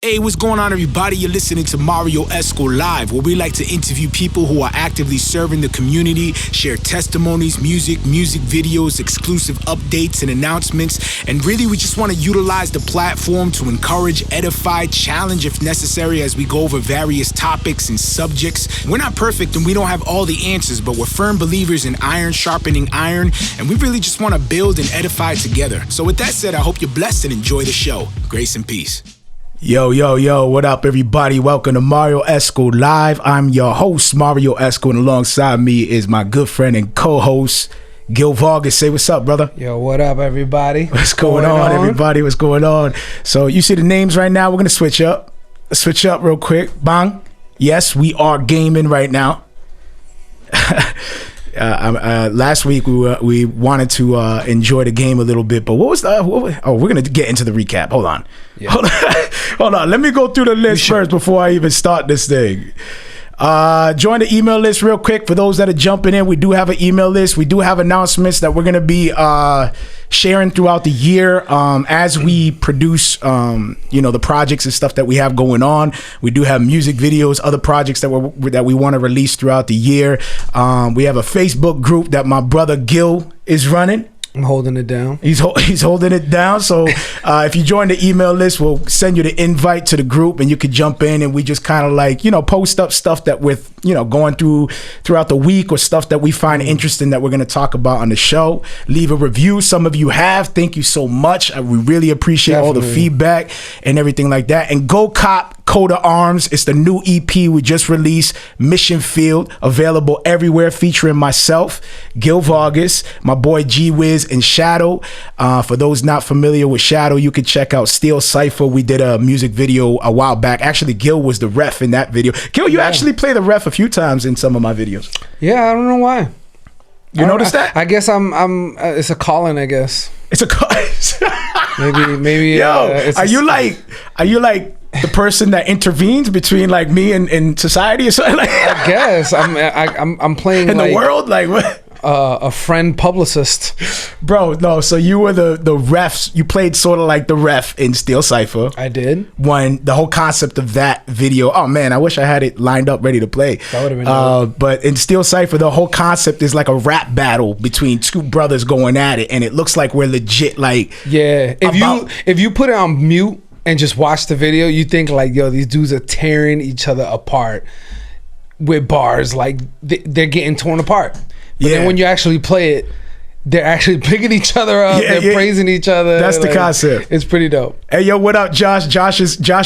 Hey, what's going on, everybody? You're listening to Marrio Esco Live, where we like to interview people who are actively serving the community, share testimonies, music videos, exclusive updates and announcements, and really we just want to utilize the platform to encourage, edify, challenge if necessary as we go over various topics and subjects. We're not perfect and we don't have all the answers, but we're firm believers in iron sharpening iron, and we really just want to build and edify together. So with that said, I hope you're blessed and enjoy the show. Grace and peace. Yo, what up, everybody? Welcome to Marrio Esco Live. I'm your host, Marrio Esco, and alongside me is my good friend and co-host, Gil Vargas. Say what's up, brother. Yo, what up, everybody? What's going on, everybody? What's going on? So you see the names right now. We're going to switch up. Switch up real quick. Bang. Yes, we are gaming right now. Last week we wanted to enjoy the game a little bit, but we're gonna get into the recap. Hold on. Hold on. Let me go through the list first before I even start this thing. Join the email list real quick for those that are jumping in. We do have an email list. We do have announcements that we're gonna be sharing throughout the year as we produce the projects and stuff that we have going on. We do have music videos, other projects that we want to release throughout the year. We have a Facebook group that my brother Gil is running. I'm holding it down. He's holding it down. So if you join the email list, we'll send you the invite to the group and you could jump in, and we just kind of post up stuff that we're going throughout the week, or stuff that we find interesting that we're going to talk about on the show. Leave a review. Some of you have. Thank you so much. We really appreciate all the feedback and everything like that. And go cop Coat of Arms. It's the new EP we just released, Mission Field, available everywhere, featuring myself, Gil Vargas, my boy G Wiz, and Shadow. For those not familiar with Shadow, you can check out Steel Cypher. We did a music video a while back. Actually, Gil was the ref in that video. Gil, you actually play the ref a few times in some of my videos. Yeah, I don't know why. You noticed that? I guess I'm it's a calling, I guess. It's a calling. maybe. Yo, are you like the person that intervenes between like me and society or something? Like, I guess I'm playing in the world, like what? A friend publicist, bro. No, so you were the refs. You played sort of like the ref in Steel Cypher. I did. When the whole concept of that video, oh man, I wish I had it lined up ready to play. That would have been dope. But in Steel Cypher, the whole concept is like a rap battle between two brothers going at it, and it looks like we're legit. Like, yeah, if you put it on mute and just watch the video, you think like, yo, these dudes are tearing each other apart with bars, like they're getting torn apart. But then when you actually play it, they're actually picking each other up. They're praising each other. That's the concept. It's pretty dope. Hey, yo, what up, Josh? Josh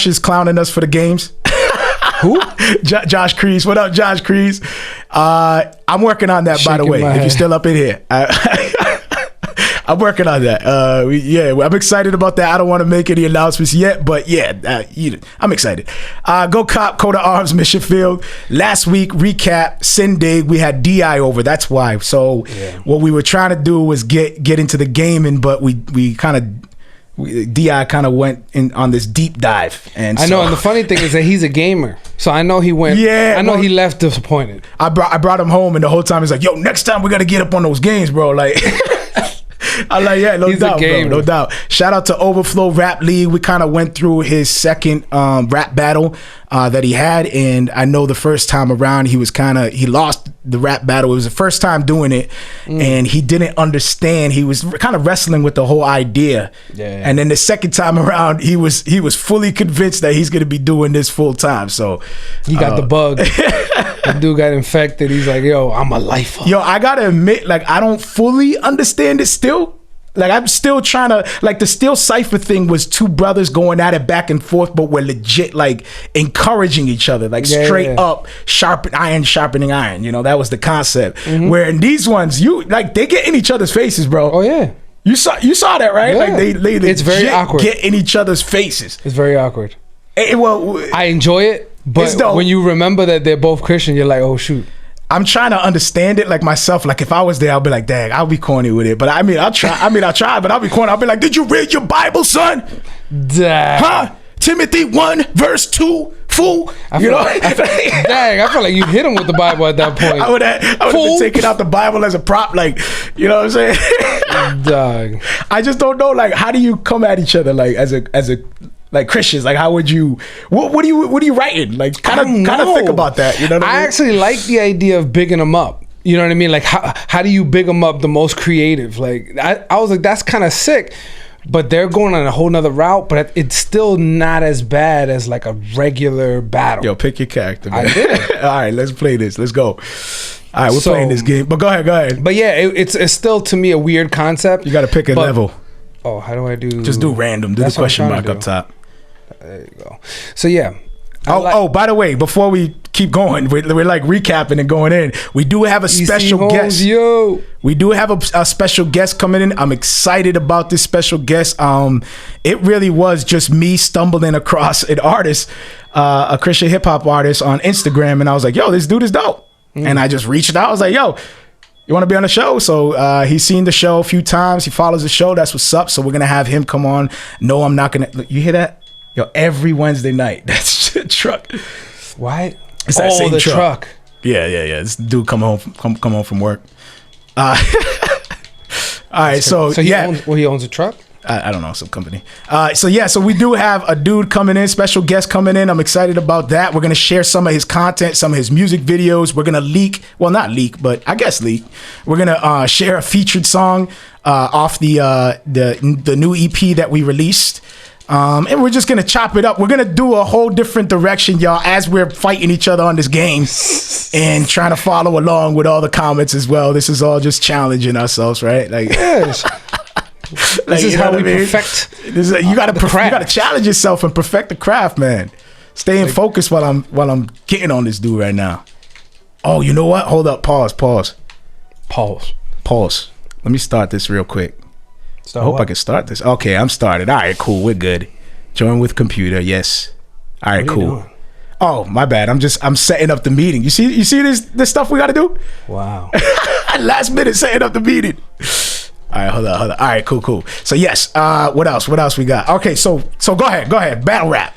is clowning us for the games. Who? Josh Kreese. What up, Josh Kreese? I'm working on that, by the way. If you're still up in here. I'm working on that. I'm excited about that. I don't want to make any announcements yet, but I'm excited. Go cop Coat of Arms, Mission Field. Last week, recap, Sindig, we had DI over. That's why. So what we were trying to do was get into the gaming, but DI kind of went in on this deep dive. And I know, and the funny thing is that he's a gamer. So I know he went. Yeah, I know he left disappointed. I brought him home, and the whole time he's like, yo, next time we got to get up on those games, bro. Like, I'm like, yeah, no doubt, bro, no doubt. Shout out to Overflow Rap League. We kind of went through his second rap battle that he had, and I know the first time around he lost the rap battle. It was the first time doing it, and he didn't understand. He was kind of wrestling with the whole idea, and then the second time around he was fully convinced that he's going to be doing this full time. So he got the bug. The dude got infected. He's like, yo, I'm a lifer. Yo, I gotta admit, like, I don't fully understand it still. Like, I'm still trying to, like, the Steel Cypher thing was two brothers going at it back and forth, but we're legit, like, encouraging each other, like, straight up sharpening iron. You know, that was the concept. Mm-hmm. Where in these ones, they get in each other's faces, bro. Oh, yeah. You saw that, right? Yeah. Like, they it's very awkward. Get in each other's faces. It's very awkward. Well, I enjoy it, but when you remember that they're both Christian, you're like, oh, shoot. I'm trying to understand it, like, myself. Like, if I was there, I'll be like, dang, I'll be corny with it. But I'll try, but I'll be corny. I'll be like, did you read your Bible, son? Dang. Huh? Timothy 1 verse 2, fool. I feel like you hit him with the Bible at that point. I would have been taking out the Bible as a prop, like, you know what I'm saying? Dog. I just don't know, like, how do you come at each other, like, as a Like Christians, like how would you? What are you writing? Like kind of think about that. You know what I mean? I actually like the idea of bigging them up. You know what I mean? Like how do you big them up the most creative? Like I was like, that's kind of sick. But they're going on a whole nother route, but it's still not as bad as like a regular battle. Yo, pick your character, man. I did. All right, let's play this. Let's go. All right, we're playing this game. But go ahead. But yeah, it's still to me a weird concept. You got to pick a level. Oh, how do I do? Just do random. Do the question mark up top. There you go. So yeah. By the way, before we keep going, we're like recapping and going in. We do have a special guest. Yo. We do have a special guest coming in. I'm excited about this special guest. It really was just me stumbling across an artist, a Christian hip hop artist on Instagram, and I was like, "Yo, this dude is dope." And I just reached out. I was like, "Yo, you want to be on the show?" So he's seen the show a few times. He follows the show. That's what's up. So we're gonna have him come on. No, I'm not gonna. You hear that? Yo, every Wednesday night. That's the truck. What? It's that same the truck. Yeah. This dude come home from work. All right, so he owns a truck. I don't know, some company. So we do have a dude coming in, special guest coming in. I'm excited about that. We're gonna share some of his content, some of his music videos. We're gonna not leak, but I guess leak. We're gonna share a featured song off the new EP that we released. And we're just gonna chop it up. We're gonna do a whole different direction, y'all, as we're fighting each other on this game and trying to follow along with all the comments as well. This is all just challenging ourselves, right? Like, yes. This is how we perfect. You gotta challenge yourself and perfect the craft, man. Stay in focus while I'm getting on this dude right now. Oh, you know what? Hold up. Pause. Let me start this real quick. I hope I can start this. Okay, I'm started. All right, cool. We're good. Join with computer. Yes. All right, cool. Oh, my bad. I'm setting up the meeting. You see this stuff we got to do? Wow. Last minute setting up the meeting. All right, hold on. All right, cool. So yes, what else we got? Okay, so go ahead. Battle rap.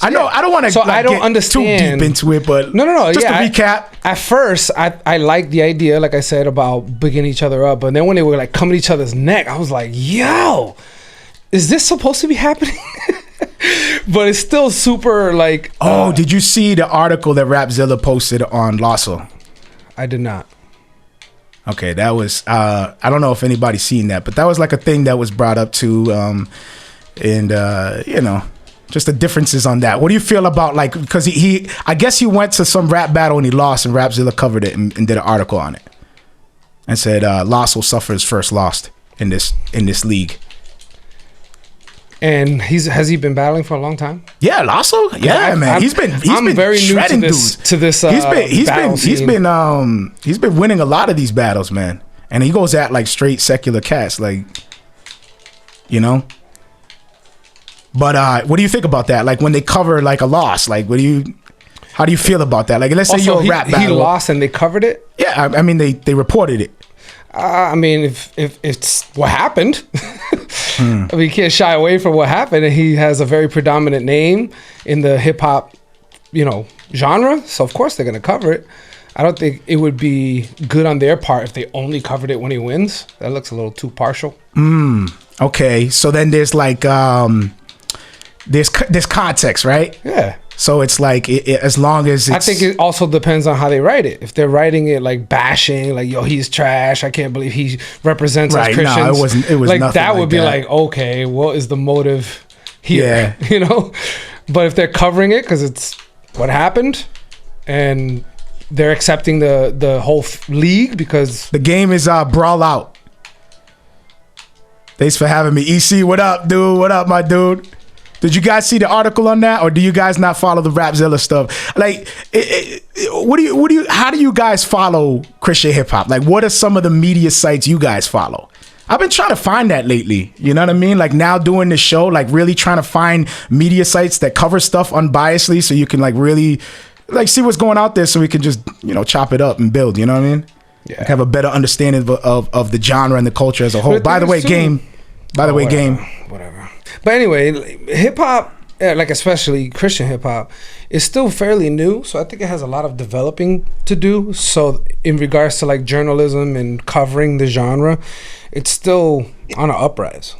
I know I don't want to get understand too deep into it, but no. Just to recap. At first, I liked the idea, like I said, about bigging each other up, but then when they were like coming to each other's neck, I was like, "Yo, is this supposed to be happening?" But it's still super like. Did you see the article that Rapzilla posted on Lawso? I did not. Okay, that was I don't know if anybody's seen that, but that was like a thing that was brought up too, just the differences on that. What do you feel about, like, because he I guess he went to some rap battle and he lost, and Rapzilla covered it and did an article on it and said Lawso suffers first loss in this league. And has he been battling for a long time? Yeah, Lawso. Yeah, man. He's been very new to this. He's been winning a lot of these battles, man. And he goes at like straight secular cats, like, you know. But what do you think about that? Like when they cover like a loss, like how do you feel about that? Like let's say you're a rap battle. He lost and they covered it? Yeah, I mean they reported it. I mean, if it's what happened, I mean, you can't shy away from what happened. And he has a very predominant name in the hip hop, genre. So of course they're gonna cover it. I don't think it would be good on their part if they only covered it when he wins. That looks a little too partial. Okay, so then there's like there's context, right? Yeah. So it's like as long as it's, I think it also depends on how they write it. If they're writing it like bashing, like, yo, he's trash, I can't believe he represents us Christians. No, it was like nothing that would like be that. like, okay, what is the motive here? Yeah. But if they're covering it because it's what happened and they're accepting the whole league because the game is brawl out. Thanks for having me. EC, what up, dude? What up, my dude? Did you guys see the article on that, or do you guys not follow the Rapzilla stuff? Like, how do you guys follow Christian hip hop? Like, what are some of the media sites you guys follow? I've been trying to find that lately. You know what I mean? Like now doing the show, like really trying to find media sites that cover stuff unbiasedly, so you can like really like see what's going out there, so we can just chop it up and build. You know what I mean? Yeah. Like have a better understanding of the genre and the culture as a whole. By the way, game. Whatever. But anyway, hip hop, like especially Christian hip hop, is still fairly new. So I think it has a lot of developing to do. So in regards to like journalism and covering the genre, it's still on an uprise,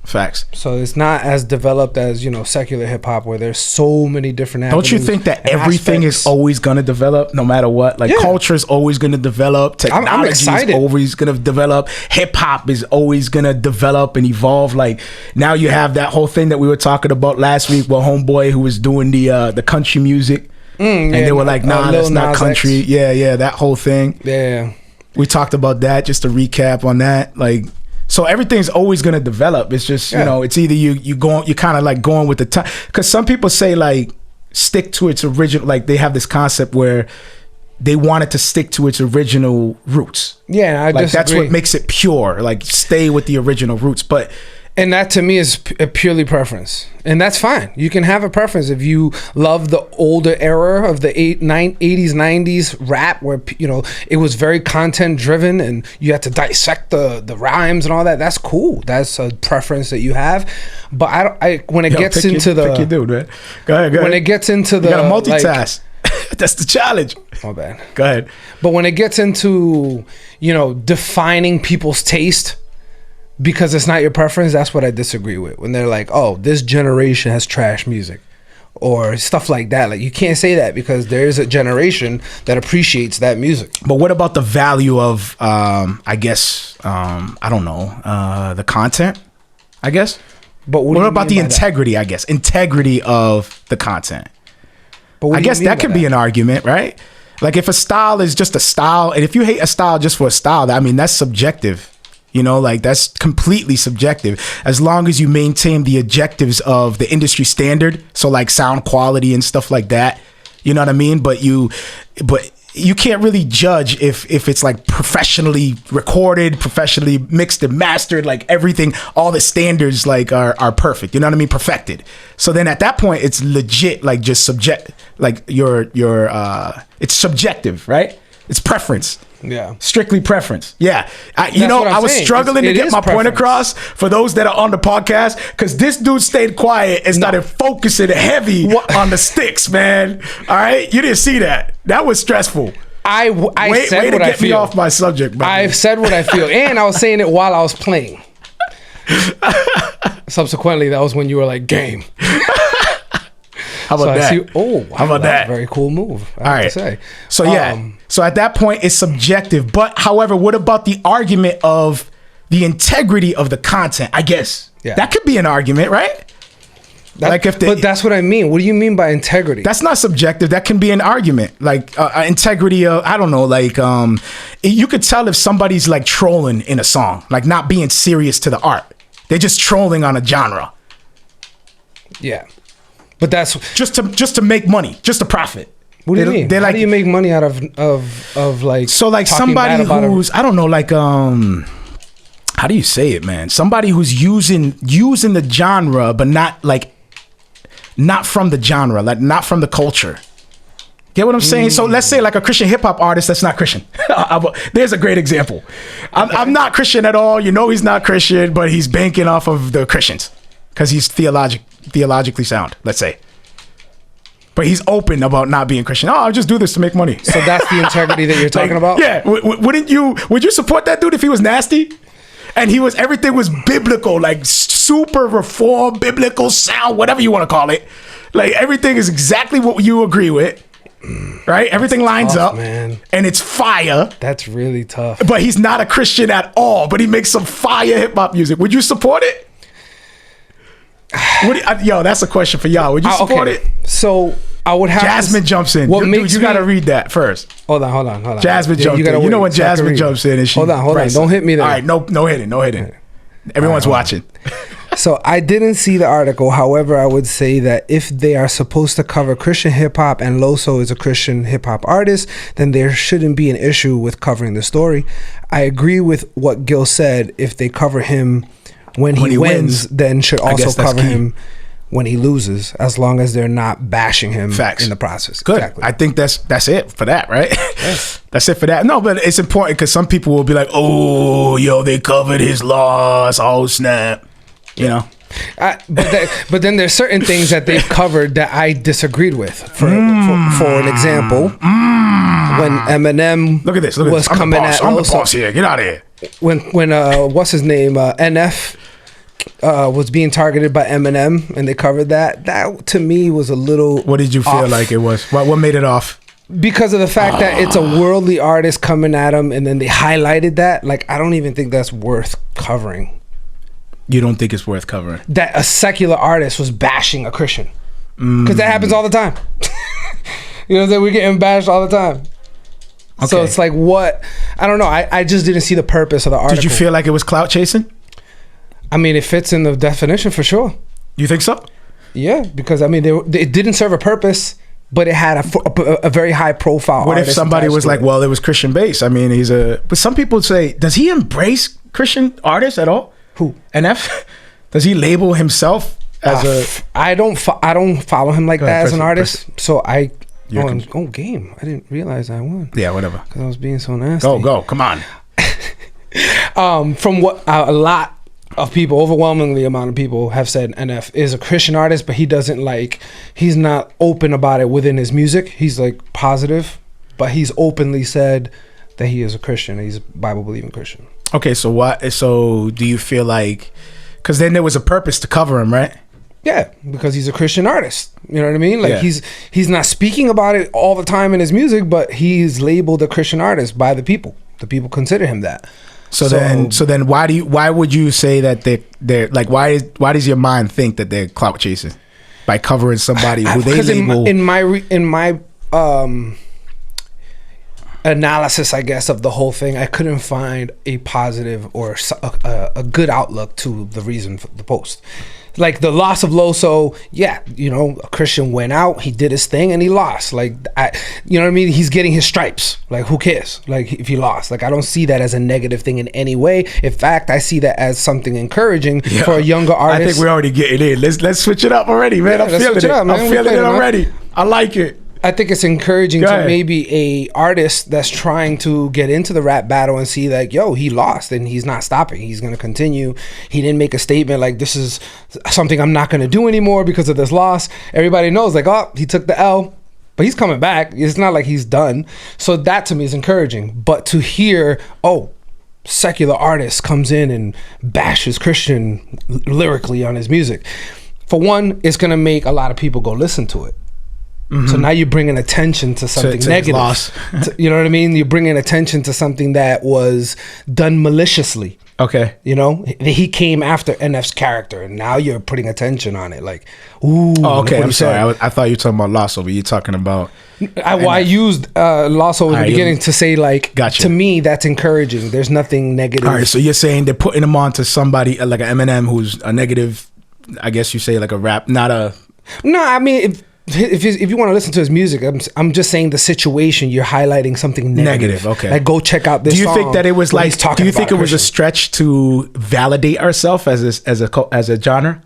Facts. So it's not as developed as, secular hip hop, where there's so many different avenues. Don't you think that everything is always going to develop no matter what? Like culture is always going to develop. Technology is always going to develop. Hip hop is always going to develop and evolve. Like now you have that whole thing that we were talking about last week with homeboy who was doing the country music. And they were like, nah, that's not country. Yeah, that whole thing. Yeah. We talked about that, just to recap on that. Like, so everything's always going to develop. It's just, it's either you kind of like going with the time. Because some people say like stick to its original, like they have this concept where they want it to stick to its original roots. Yeah, I disagree. That's what makes it pure. Like stay with the original roots. And that to me is a purely preference. And that's fine. You can have a preference if you love the older era of the 80s, 90s rap where, it was very content driven and you had to dissect the rhymes and all that. That's cool. That's a preference that you have. But when it gets into pick your dude, man. Go ahead. When it gets into the... You gotta multitask. That's the challenge. My bad. Go ahead. But when it gets into, defining people's taste... because it's not your preference, that's what I disagree with. When they're like, oh, this generation has trash music or stuff like that. Like, you can't say that because there's a generation that appreciates that music. But what about the value of, I guess, I don't know, the content, I guess? But what about the integrity, I guess? Integrity of the content. But I guess that could be an argument, right? Like if a style is just a style, and if you hate a style just for a style, I mean, that's subjective. Like that's completely subjective. As long as you maintain the objectives of the industry standard, so like sound quality and stuff like that, you know what I mean? But you can't really judge if it's like professionally recorded, professionally mixed and mastered, like everything, all the standards like are perfect. You know what I mean? Perfected. So then at that point, it's legit, like just like it's subjective, right? It's preference. Yeah. Strictly preference. Yeah. I was struggling to get my point across for those that are on the podcast because this dude stayed quiet and started focusing heavy on the sticks, man. All right? You didn't see that. That was stressful. I said what I feel. Get me off my subject, bro. I've said what I feel. And I was saying it while I was playing. Subsequently, that was when you were like, game. How about that? How about that? Very cool move. I have to say. So so at that point it's subjective. But however, what about the argument of the integrity of the content? I guess that could be an argument, right? But that's what I mean. What do you mean by integrity? That's not subjective. That can be an argument. Like integrity of, I don't know, like you could tell if somebody's like trolling in a song, like not being serious to the art. They're just trolling on a genre. Yeah. But that's just to make money, just to profit. What do you mean? How do you make money out of like? So like somebody who's I don't know, like how do you say it, man? Somebody who's using the genre, but not from the genre, like not from the culture. Get what I'm saying? So let's say like a Christian hip hop artist that's not Christian. There's a great example. I'm not Christian at all. He's not Christian, but he's banking off of the Christians because he's theologically sound, let's say. But he's open about not being Christian. Oh, I'll just do this to make money. So that's the integrity that you're talking about? Yeah. Would you support that dude if he was nasty? And everything was biblical, like super reform, biblical sound, whatever you want to call it. Like everything is exactly what you agree with. Right? Everything lines up, man. And it's fire. That's really tough. But he's not a Christian at all, but he makes some fire hip hop music. Would you support it? That's a question for y'all. Would you support it? So I would have. Jasmine jumps in. You got to read that first. Hold on. Jasmine jumps in. You know when Jasmine jumps in and she. Hold on. Don't hit me there. All right, no hitting. Everyone's watching. So I didn't see the article. However, I would say that if they are supposed to cover Christian hip hop and Loso is a Christian hip hop artist, then there shouldn't be an issue with covering the story. I agree with what Gil said. If they cover him when he wins, then should also cover him when he loses, as long as they're not bashing him in the process. Good. Exactly. I think that's it for that, right? Yes. That's it for that. No, but it's important because some people will be like, oh, they covered his loss. Oh, snap. You know? But then there's certain things that they've covered that I disagreed with. For an example, when Eminem was coming at I'm the boss here. Get out of here. When what's his name? NF was being targeted by Eminem, and they covered that. That to me was a little. What did you feel off. like it was? What made it off? Because of the fact that it's a worldly artist coming at him, and then they highlighted that. Like, I don't even think that's worth covering. You don't think it's worth covering? That a secular artist was bashing a Christian. Because that happens all the time. You know what I'm saying? We're getting bashed all the time. Okay. So it's like, what? I don't know. I just didn't see the purpose of the article. Did you feel like it was clout chasing? I mean, it fits in the definition for sure. You think so? Yeah, because I mean, it didn't serve a purpose, but it had a very high profile. What if somebody was like, well, it was Christian based? I mean, but some people say, does he embrace Christian artists at all? Who? NF? Does he label himself as I don't follow him like that as an artist. So game. I didn't realize I won. Yeah, whatever. Because I was being so nasty. Go, come on. From what a lot of people, overwhelmingly amount of people have said, NF is a Christian artist, but he's not open about it within his music. He's like positive, but he's openly said that he is a Christian. He's a Bible believing Christian. Okay, so do you feel like, because then there was a purpose to cover him, right? Yeah, because he's a Christian artist. You know what I mean? Like, yeah. he's not speaking about it all the time in his music, but he's labeled a Christian artist by the people. The people consider him that. So then why would you say that they're like, why does your mind think that they're clout chasing by covering somebody who they label? In my analysis, I guess, of the whole thing, I couldn't find a positive or a good outlook to the reason for the post. Like the loss of Loso, yeah, you know, a Christian went out, he did his thing, and he lost. Like, you know what I mean? He's getting his stripes. Like, who cares? Like, if he lost, like, I don't see that as a negative thing in any way. In fact, I see that as something encouraging for a younger artist. I think we're already getting in. Let's switch it up already, man. I'm feeling it. I'm feeling it already. I like it. I think it's encouraging to maybe a artist that's trying to get into the rap battle and see like, yo, he lost and he's not stopping. He's going to continue. He didn't make a statement like, this is something I'm not going to do anymore because of this loss. Everybody knows like, oh, he took the L, but he's coming back. It's not like he's done. So that to me is encouraging. But to hear, oh, secular artist comes in and bashes Christian lyrically on his music. For one, it's going to make a lot of people go listen to it. Mm-hmm. So now you're bringing attention to something negative. You know what I mean? You're bringing attention to something that was done maliciously. Okay. You know, he came after NF's character, and now you're putting attention on it. Like, ooh. Oh, okay. I'm sorry. I thought you were talking about Loso, but you're talking about. I used Loso in the beginning to say, like, gotcha. To me, that's encouraging. There's nothing negative. All right. So you're saying they're putting him on to somebody like an Eminem who's a negative, I guess you say like a rap, not a. No, I mean, if you want to listen to his music, I'm just saying the situation, you're highlighting something negative. Okay. Like, go check out this song. Do you think that it was like, do you think it was a stretch to validate ourselves as a genre?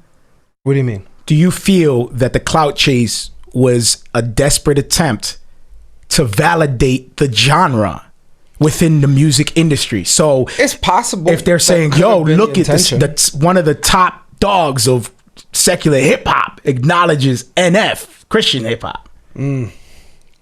What do you mean? Do you feel that the clout chase was a desperate attempt to validate the genre within the music industry? So it's possible if they're saying, yo, look at this, one of the top dogs of secular hip hop acknowledges NF, Christian hip hop.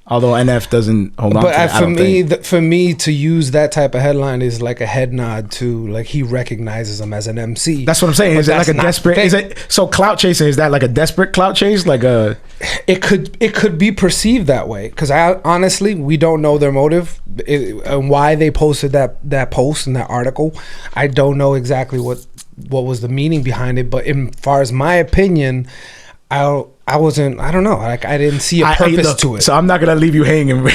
Although NF doesn't hold on to it. But for me to use that type of headline is like a head nod to, like, he recognizes him as an MC. That's what I'm saying. Is it like a desperate? So clout chasing, is that like a desperate clout chase? Like a? It could be perceived that way, because honestly, we don't know their motive and why they posted that post and that article. I don't know exactly what was the meaning behind it, but as far as my opinion, I don't know. Like, I didn't see a purpose to it. So I'm not gonna leave you hanging.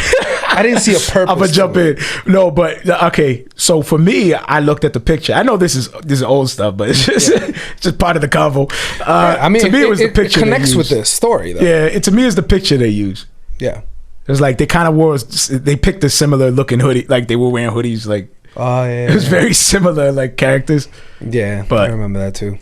I didn't see a purpose. I'm gonna jump in. No, but okay. So for me, I looked at the picture. I know this is old stuff, but it's just part of the convo. I mean, to me, it was the picture. It connects with this story, though. Yeah, to me, it's the picture they use. Yeah, it was like they kind of they picked a similar looking hoodie, like they were wearing hoodies. Like, oh yeah, it was very similar, like characters. Yeah, but I remember that too.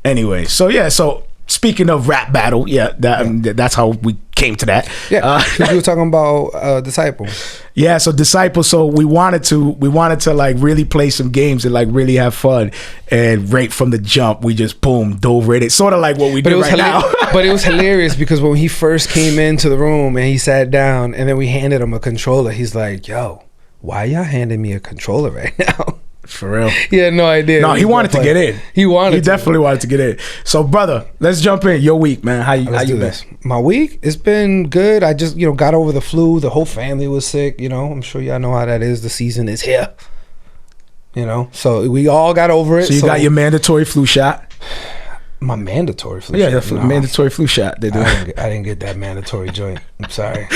Anyway, so speaking of rap battle, that's how we came to that. Yeah, you were talking about Disciple. Yeah, so Disciple. So we wanted to like really play some games and like really have fun, and right from the jump, we just dove right in. Sort of like what we do right now. But it was hilarious because when he first came into the room and he sat down, and then we handed him a controller, he's like, "Yo, why y'all handing me a controller right now?" For real. He had no idea. No, he wanted to get in. He definitely wanted to get in. So, brother, let's jump in. Your week, man. How you been? My week, it's been good. I just, got over the flu. The whole family was sick. I'm sure y'all know how that is. The season is here. So we all got over it. So you got your mandatory flu shot? My mandatory flu shot? Yeah, mandatory flu shot. They do. I didn't get that mandatory joint. I'm sorry.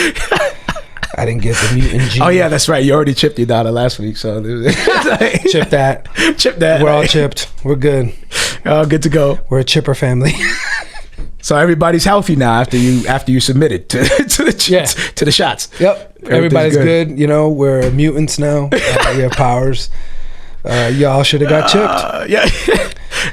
I didn't get the mutant gene. Oh yeah, that's right. You already chipped your daughter last week, so chip that. Chip that. We're all chipped. We're good. Good to go. We're a chipper family. So everybody's healthy now after you submitted to the shots. Yep. Everybody's good. We're mutants now. We have powers. Y'all should have got chipped. Yeah.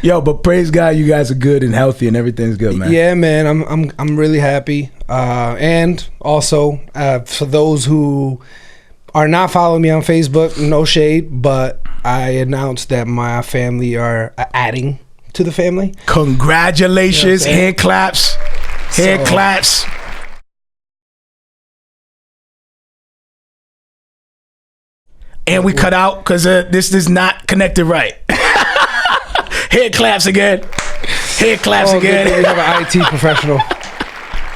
Yo, but praise God, you guys are good and healthy and everything's good, man. Yeah, man. I'm really happy. And also, for those who are not following me on Facebook, no shade, but I announced that my family are adding to the family. Congratulations. Hand claps. Hand claps. And we cut out because this is not connected right. Head claps again. Head claps again. We have an IT professional.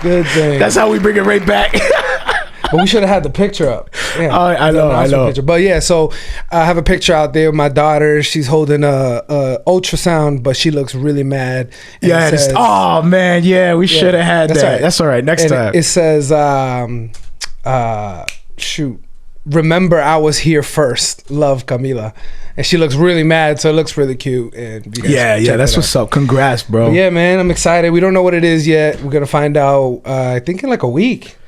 Good thing. That's how we bring it right back. But we should have had the picture up. Yeah, I know. Picture. But yeah, so I have a picture out there of my daughter. She's holding a ultrasound, but she looks really mad. Yeah. Oh man, yeah, we should have had that. Right. That's all right. Next time. It says, shoot. Remember, I was here first. Love, Camila. And she looks really mad, so it looks really cute. And yeah, that's what's up. Congrats, bro. But yeah, man, I'm excited. We don't know what it is yet. We're gonna find out. I think in like a week.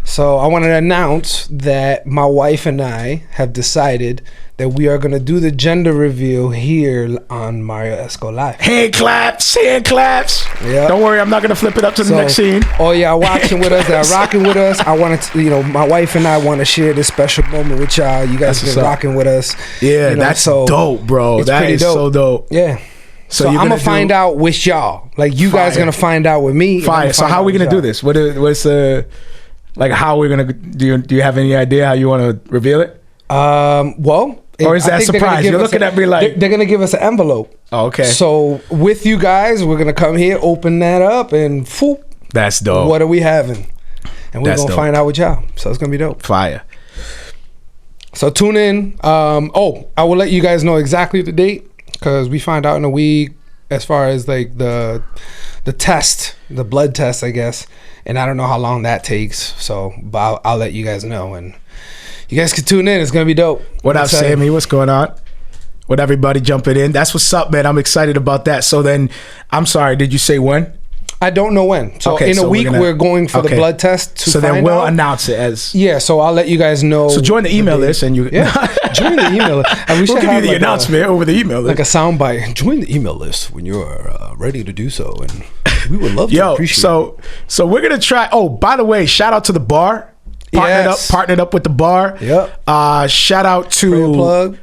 So I wanted to announce that my wife and I have decided that we are gonna do the gender reveal here on Marrio Esco Live. Hand claps, hand claps. Yeah. Don't worry, I'm not gonna flip it up to the next scene. Oh yeah, watching with us, that are rocking with us. I wanted to, my wife and I want to share this special moment with y'all. You guys have been rocking with us. Yeah, that's so dope, bro. That is so dope. Yeah. So I'm gonna find out with y'all. Like you guys are gonna find out with me. Fire. So how are we gonna do this? What's like how we're gonna do you have any idea how you want to reveal it? Well, or is that surprise? You're looking at me like they're gonna give us an envelope. Oh, okay. So with you guys, we're gonna come here, open that up, and whoop. That's dope. What are we having? And we're gonna find out with y'all. So it's gonna be dope. Fire. So tune in. I will let you guys know exactly the date because we find out in a week as far as like the test, the blood test, I guess. And I don't know how long that takes. So, but I'll let you guys know, and you guys can tune in. It's gonna be dope. What up, Sammy? What's going on? With everybody jumping in. That's what's up, man. I'm excited about that. So then, I'm sorry. Did you say when? I don't know when. So in a week, we're going for the blood test. So then we'll announce it as. So I'll let you guys know. So join the email list and you. Yeah, join the email list. And we'll give you the announcement over the email list. Like a soundbite. Join the email list when you're ready to do so, and we would love to appreciate it. So we're gonna try. Oh, by the way, shout out to the bar. Partnered up with the bar. Yep. Shout out to plug.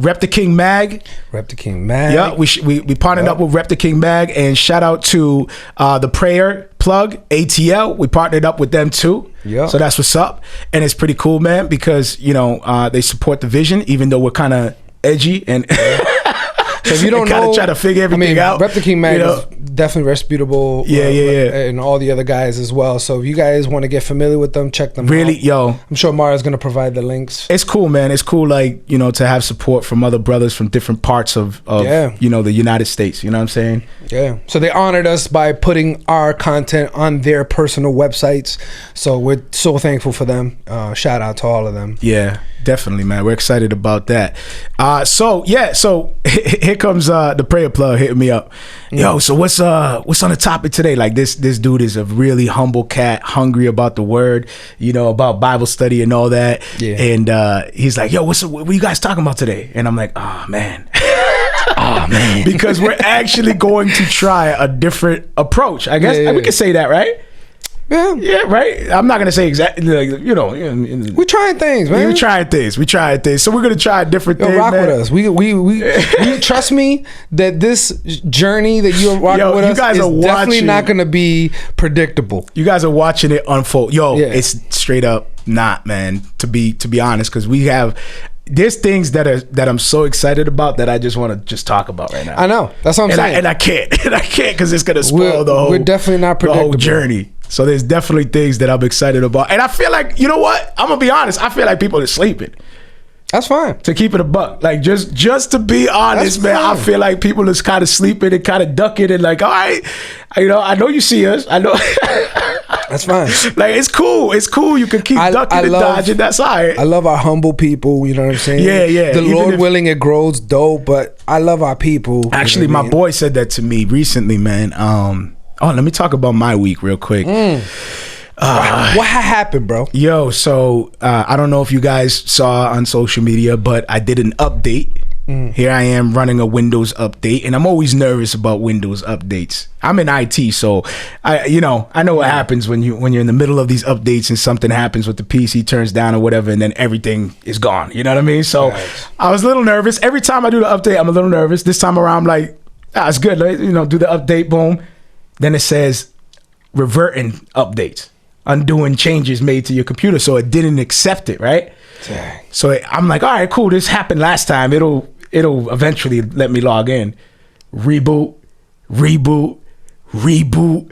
Rep the King Mag. Rep the King Mag. Yeah, we partnered up with Rep the King Mag, and shout out to the Prayer Plug ATL. We partnered up with them too. Yeah. So that's what's up, and it's pretty cool, man, because they support the vision, even though we're kind of edgy and. So if you don't know, try to figure everything out. Rep the King Mag is definitely reputable. Yeah. And all the other guys as well. So if you guys want to get familiar with them, check them out. I'm sure Mario's going to provide the links. It's cool, man. It's cool, like, to have support from other brothers from different parts of the United States. You know what I'm saying? Yeah. So they honored us by putting our content on their personal websites. So we're so thankful for them. Shout out to all of them. Yeah. Definitely, man. We're excited about that. So here comes the Prayer Plug hitting me up. Yo, so what's on the topic today? Like this dude is a really humble cat, hungry about the word, about Bible study and all that. Yeah. And he's like, yo, what are you guys talking about today? And I'm like, oh man. Oh man. Because we're actually going to try a different approach. I guess we can say that, right? Yeah, right. I'm not gonna say exactly, we're trying things, man. We're trying things. So we're gonna try a different thing. Rock with us. We trust me that this journey that you're rocking with us is definitely not gonna be predictable. You guys are watching it unfold. It's straight up not, man. To be honest, because we have. there's things that I'm so excited about that I just want to just talk about right now. I know. That's what I'm saying. And I can't because it's gonna spoil We're definitely not the predictable. whole journey. So there's definitely things that I'm excited about, and I feel like, you know what? I'm gonna be honest. I feel like people are sleeping. That's fine. To keep it a buck, like just to be honest, man, I feel like people is kind of sleeping and kind of ducking and like, all right, I know you see us. I know. That's fine. Like, it's cool. It's cool. You can keep ducking and dodging. That's all right. I love our humble people. You know what I'm saying? Yeah. The Lord willing, it grows dope. But I love our people. Actually, my boy said that to me recently, man. Let me talk about my week real quick. What happened, bro? Yo, so I don't know if you guys saw on social media, but I did an update. Here I am running a Windows update, and I'm always nervous about Windows updates. I'm in IT, so I know what happens when you're in the middle of these updates and something happens with the PC, turns down or whatever, and then everything is gone. You know what I mean? So I was a little nervous. Every time I do the update, I'm a little nervous. This time around, I'm like, it's good. Do the update, boom. Then it says reverting updates, undoing changes made to your computer. So it didn't accept it, right? Dang. So I'm like, all right, cool. This happened last time. It'll eventually let me log in. Reboot.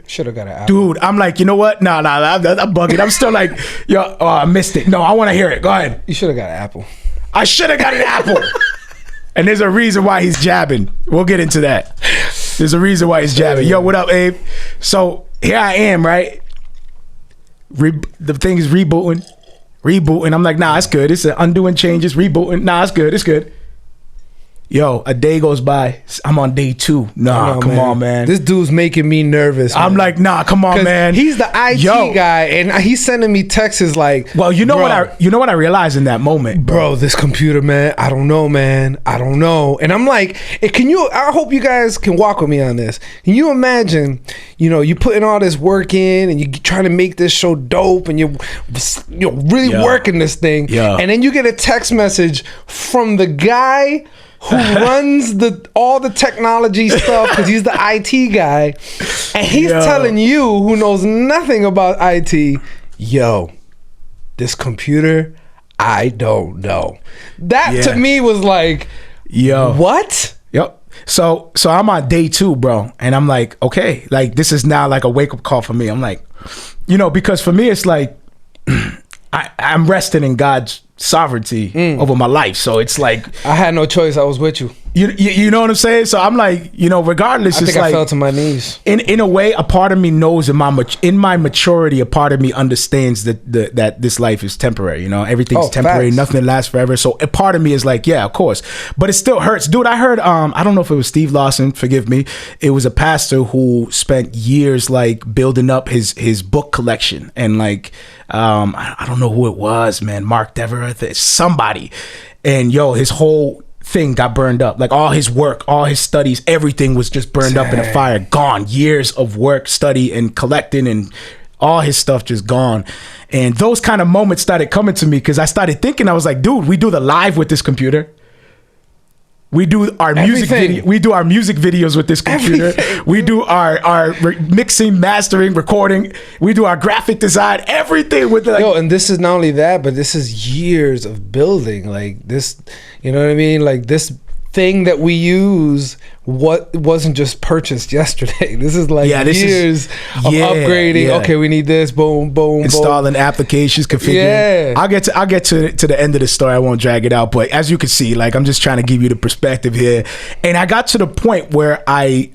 Should have got an Apple. Dude, I'm like, you know what? Nah, I'm bugging. I'm still like, yo, I missed it. No, I want to hear it. Go ahead. You should have got an Apple. I should have got an Apple. And there's a reason why he's jabbing. We'll get into that. There's a reason why he's jabbing. Yo, what up, Abe? So here I am, right? The thing is rebooting. I'm like, nah, it's good. It's undoing changes, rebooting. Nah, it's good. Yo, a day goes by. I'm on day 2. Nah, come on, man. This dude's making me nervous, man. I'm like, nah, come on, man. He's the IT guy, and he's sending me texts like, well, you know what I realized in that moment, bro, this computer, man. I don't know, man. I don't know. And I'm like, I hope you guys can walk with me on this. Can you imagine, you putting all this work in, and you're trying to make this show dope, and you're really working this thing, and then you get a text message from the guy who runs all the technology stuff because he's the IT guy, and he's telling you, who knows nothing about IT, yo, this computer, I don't know. That to me was like, yo, what? Yep. So I'm on day 2, bro, and I'm like, okay, like this is now like a wake up call for me. I'm like, because for me it's like I'm resting in God's sovereignty over my life. So it's like I had no choice. I was with you. You know what I'm saying? So I'm like, regardless, I think I fell to my knees. In a way, a part of me knows in my maturity, a part of me understands that this life is temporary. Everything's temporary, facts. Nothing lasts forever. So a part of me is like, yeah, of course, but it still hurts, dude. I heard, I don't know if it was Steve Lawson, forgive me. It was a pastor who spent years like building up his book collection, and like, I don't know who it was, man, Mark Dever, somebody, and his whole thing got burned up. Like all his work, all his studies, everything was just burned up in a fire, gone. Years of work, study, and collecting, and all his stuff just gone. And those kind of moments started coming to me because I started thinking, I was like, dude, we do the live with this computer. We do our music videos with this computer. Everything. We do our mixing, mastering, recording. We do our graphic design, everything with the and this is not only that, but this is years of building. Like this, you know what I mean? Like this thing that we use wasn't just purchased yesterday. This is like years of upgrading. Yeah. Okay, we need this. Boom, boom, installing applications, configuring. Yeah. I'll get to the end of the story. I won't drag it out, but as you can see, like I'm just trying to give you the perspective here. And I got to the point where I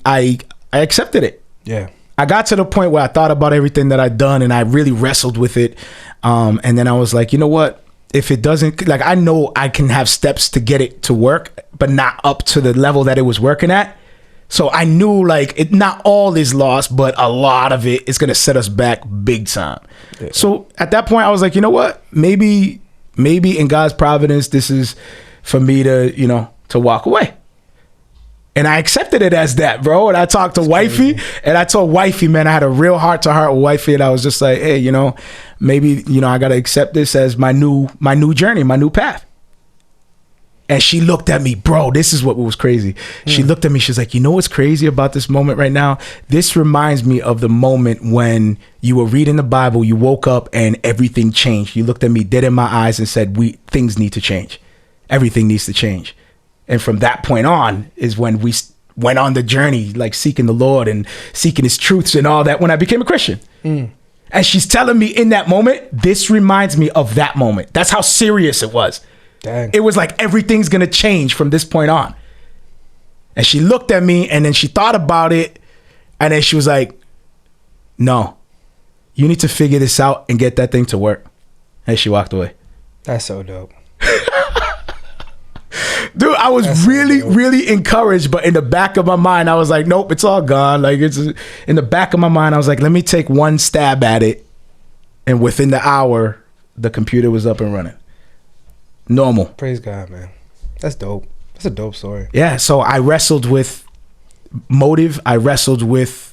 accepted it. Yeah. I got to the point where I thought about everything that I'd done, and I really wrestled with it. And then I was like, you know what? If it doesn't, like, I know I can have steps to get it to work, but not up to the level that it was working at. So I knew like not all is lost, but a lot of it is going to set us back big time. Yeah. So at that point I was like, you know what? Maybe in God's providence, this is for me to, to walk away. And I accepted it as that, bro. And I talked to wifey, and I told wifey, man, I had a real heart to heart with wifey, and I was just like, hey, maybe, I got to accept this as my new journey, my new path. And she looked at me, bro, this is what was crazy. She looked at me, she's like, you know what's crazy about this moment right now? This reminds me of the moment when you were reading the Bible, you woke up and everything changed. You looked at me dead in my eyes and said, things need to change. everything needs to change. And from that point on is when we went on the journey, like seeking the Lord and seeking his truths and all that when I became a Christian. And she's telling me in that moment, this reminds me of that moment. That's how serious it was. Dang. It was like everything's going to change from this point on. And she looked at me and then she thought about it. And then she was like, no, you need to figure this out and get that thing to work. And she walked away. That's so dope. Dude, I was really encouraged, but in the back of my mind, I was like, nope, it's all gone. Like, it's in the back of my mind, I was like, let me take one stab at it. And within the hour, the computer was up and running. Normal. Praise God, man. That's dope. That's a dope story. Yeah, so I wrestled with motive. I wrestled with,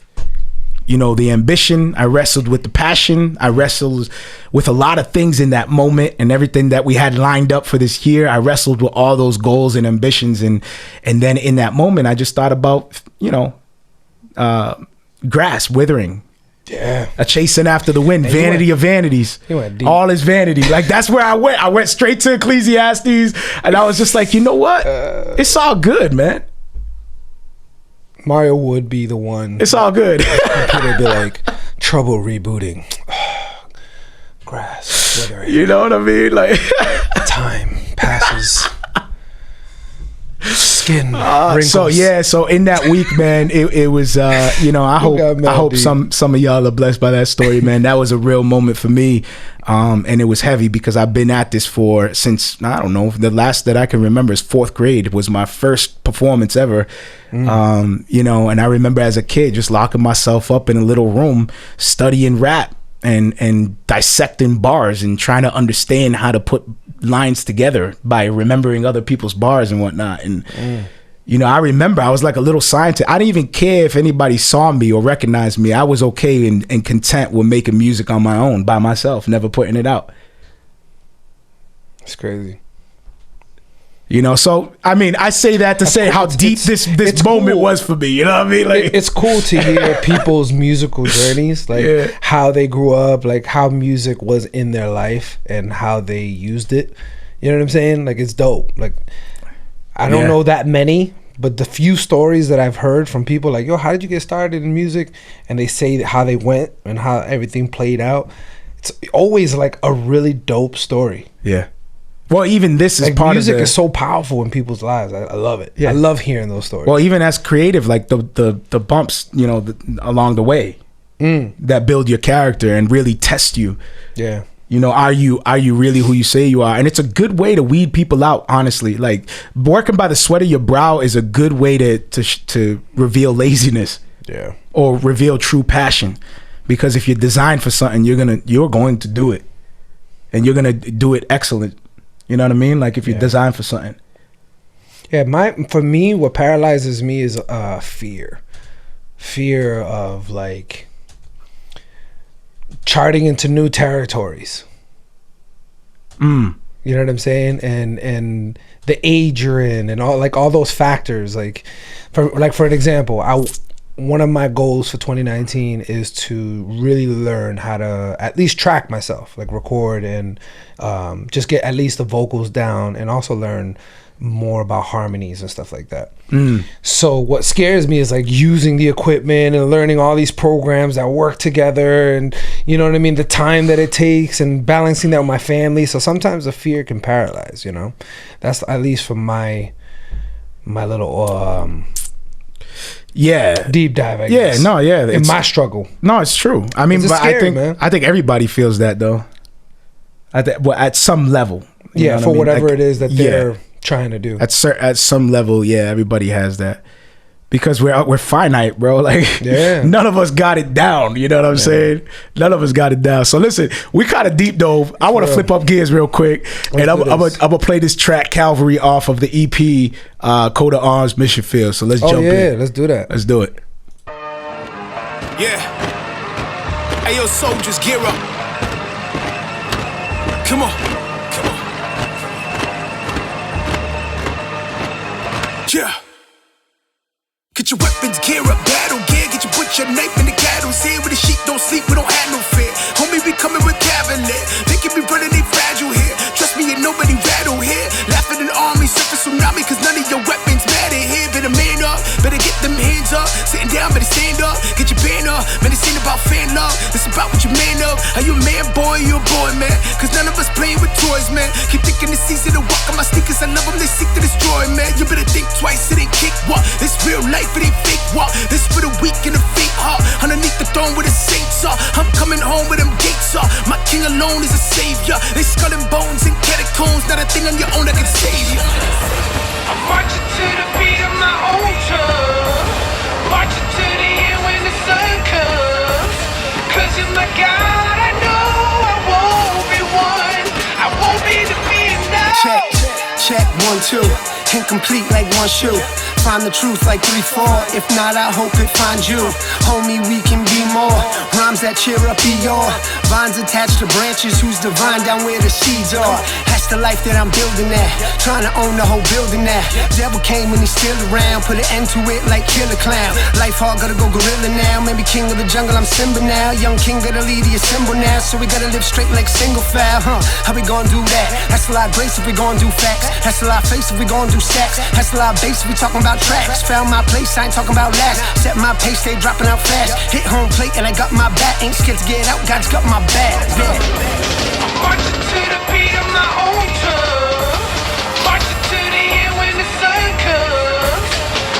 the ambition. I wrestled with the passion. I wrestled with a lot of things in that moment and everything that we had lined up for this year. I wrestled with all those goals and ambitions. And then in that moment, I just thought about, grass withering. Yeah. A chasing after the wind. And vanity of vanities. All is vanity. Like, that's where I went. I went straight to Ecclesiastes. And I was just like, you know what? It's all good, man. Mario would be the one. It's all good. Computer be like, trouble rebooting. Grass withering. You know what I mean? Like, time passes. Skin wrinkles. So in that week, man, it was I hope some of y'all are blessed by that story, man. That was a real moment for me. And it was heavy because I've been at this since I don't know, the last that I can remember is fourth grade. It was my first performance ever. And I remember as a kid just locking myself up in a little room studying rap and dissecting bars and trying to understand how to put lines together by remembering other people's bars and whatnot. And I remember I was like a little scientist. I didn't even care if anybody saw me or recognized me. I was okay and content with making music on my own by myself, never putting it out. It's crazy. So I mean, I say that to say how deep this moment was for me. You know what I mean? Like, it's cool to hear people's musical journeys, like how they grew up, like how music was in their life and how they used it. You know what I'm saying? Like, it's dope. Like, I don't know that many, but the few stories that I've heard from people, like, yo, how did you get started in music? And they say how they went and how everything played out. It's always like a really dope story. Yeah. Well, even this is like, part music of is so powerful in people's lives. I love it. Yeah. I love hearing those stories. Well, even as creative, like the bumps, along the way that build your character and really test you. Yeah. Are you really who you say you are? And it's a good way to weed people out, honestly. Like, working by the sweat of your brow is a good way to reveal laziness. Yeah. Or reveal true passion. Because if you're designed for something, you're going to do it. And you're going to do it excellent. You know what I mean? Like, if you're designed for something. Yeah, for me, what paralyzes me is fear of like charting into new territories. You know what I'm saying? And the age you're in and all those factors. Like, for an example, one of my goals for 2019 is to really learn how to at least track myself, like record and just get at least the vocals down, and also learn more about harmonies and stuff like that. So what scares me is like using the equipment and learning all these programs that work together, and you know what I mean, the time that it takes, and balancing that with my family. So sometimes the fear can paralyze, that's at least from my little deep dive, I guess. It's my struggle. No, it's true. I mean, but scary, I think everybody feels that though. At some level. For whatever it is that they're trying to do. At some level, everybody has that. Because we're finite, bro. Like, none of us got it down. You know what I'm saying? None of us got it down. So listen, we kind of deep dove. I want to flip up gears real quick, and I'm gonna play this track Calvary off of the EP Coat of Arms Mission Field. So let's jump in. Yeah, let's do that. Let's do it. Yeah. Hey, yo, soldiers, gear up. Come on. Yeah. Get your weapons, gear up, battle gear. Get you put your knife in the cattle's ear. Where the sheep don't sleep, we don't have no fear. Homie, we coming with cavalier. They can be running, they fragile here. Trust me, ain't nobody rattle here. Laughing in arms. Are you a man, boy, or you a boy, man? Cause none of us playing with toys, man. Keep thinking it's easy to walk on my sneakers. I love them, they seek to destroy, man. You better think twice, it ain't kick walk. This real life, it ain't fake walk. This for the weak and the faint heart. Underneath the throne where the saints are. I'm coming home where them gates are. My king alone is a savior. They skull and bones and catacombs. Not a thing on your own that can save you. I'm marching to the beat of my own drum, marching to the end when the sun comes. Cause you're my God, I know I won't be one. I won't be defeated now. Check, 1, 2. Incomplete like one shoe. Find the truth like 3, 4. If not, I hope it finds you. Homie, we can be more. Rhymes that cheer up Eeyore. Vines attached to branches who's divine down where the seeds are. That's the life that I'm building at. Trying to own the whole building now. Devil came and he's still around. Put an end to it like Killer Clown. Life hard, gotta go gorilla now. Maybe king of the jungle, I'm Simba now. Young king gotta lead the symbol now. So we gotta live straight like single file, huh? How we gonna do that? That's a lot of grace if we gonna do facts. That's a lot of face if we gonna do sacks. That's a lot of bass if we talking about tracks. Found my place, I ain't talking about last. Set my pace, they dropping out fast. Hit home plate and I got my back. Ain't scared to get out, God's got my back. Yeah. I'm marching to the beat of my own drum, marching to the end when the sun comes.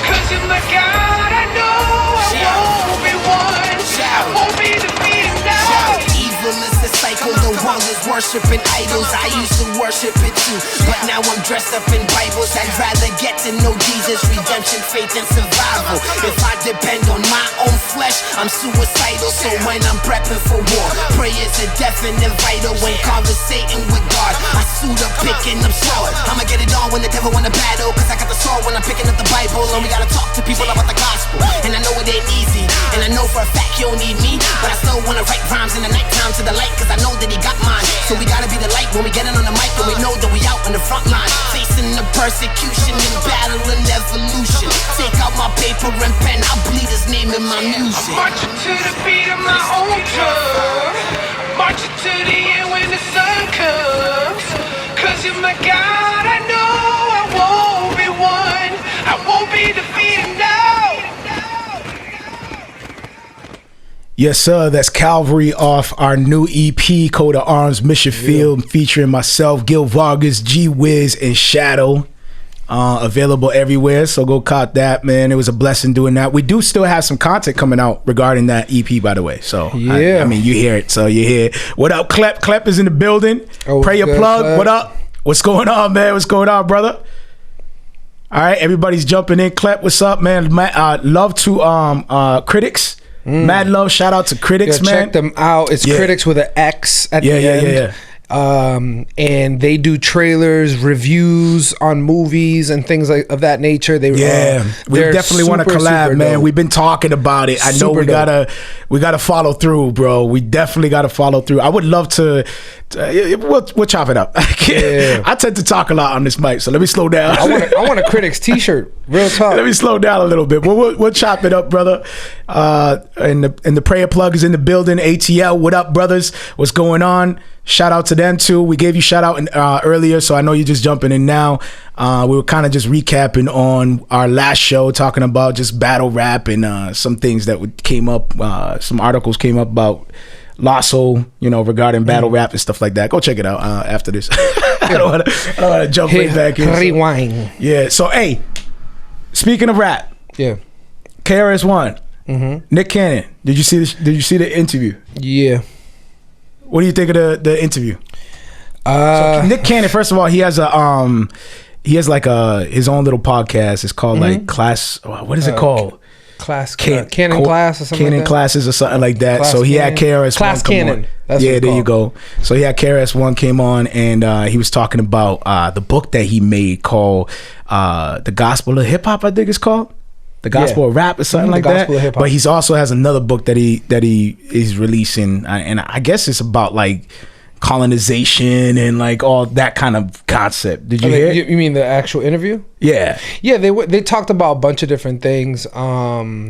Cause you're my God, I know I won't be one. I won't be defeated now. Evil is the cycle, the world is worshiping idols. I used to worship it too, but now I'm dressed up in Bibles. I'd rather get to know Jesus, redemption, faith, and survival. If I depend on my own flesh, I'm suicidal. So when I'm prepping for war, prayers are definite vital. When conversating with God, I suit up, picking up sword. I'ma get it on when the devil wanna battle, cause I got the sword when I'm picking up the Bible. And we gotta talk to people about the gospel, and I know it ain't easy, and I know for a fact you don't need me, but I still wanna write rhymes in the nighttime to the light, cause I know that he got mine. So we gotta be the light when we get in on the mic, and we know that we out on the front line, facing the persecution and battle and evolution. Take out my paper and pen, I'll bleed his name in my music. I'm marching to the beat of my own drum, marching to the end when the sun comes. Cause you're my God, I know I won't be one. I won't be defeated now. Yes, sir. That's Calvary off our new EP, Coat of Arms, Mission Field, featuring myself, Gil Vargas, G Wiz, and Shadow. Available everywhere, so go cop that, man. It was a blessing doing that. We do still have some content coming out regarding that EP, by the way. So yeah, I mean, you hear it, so you hear it. What up, Clep? Clep is in the building. Pray your plug. Clep. What up? What's going on, man? What's going on, brother? All right, everybody's jumping in. Clep, what's up, man? Love to Critics. Mad love, shout out to Critics, man. Check them out. It's Critics with an X at the end. Yeah. And they do trailers, reviews on movies and things like of that nature. We definitely want to collab, man. We've been talking about it. I know we gotta follow through, bro. We definitely gotta follow through. I would love to. We'll chop it up. I tend to talk a lot on this mic, so let me slow down. I want a Critics T-shirt. Real talk. Let me slow down a little bit. We'll chop it up, brother. And the prayer plug is in the building. ATL, what up, brothers? What's going on? Shout out to them too. We gave you shout out earlier, so I know you're just jumping in now. We were kind of just recapping on our last show, talking about just battle rap and some things that came up. Some articles came up about Lasso, regarding battle rap and stuff like that. Go check it out after this. I don't want to jump right back in. Rewind. Yeah. So hey, speaking of rap, KRS ONE, Nick Cannon. Did you see the interview? Yeah. What do you think of the interview? So Nick Cannon, first of all, he has his own little podcast. It's called like Class. What is it called? Cannon Class or something. Cannon like that? Classes or something like that. So he had KRS Class ONE come Cannon. on. That's there you go. So he had KRS ONE came on, and he was talking about the book that he made called The Gospel of Hip Hop, I think it's called. The Gospel of Rap or something like that. But he's also has another book that he is releasing, and I guess it's about like colonization and like all that kind of concept. Did you hear it? You mean the actual interview? Yeah. They talked about a bunch of different things, but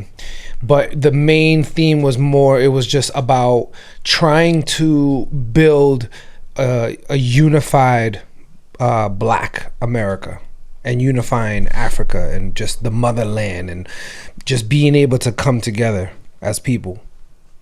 the main theme was it was just about trying to build a unified Black America, and unifying Africa and just the motherland, and just being able to come together as people.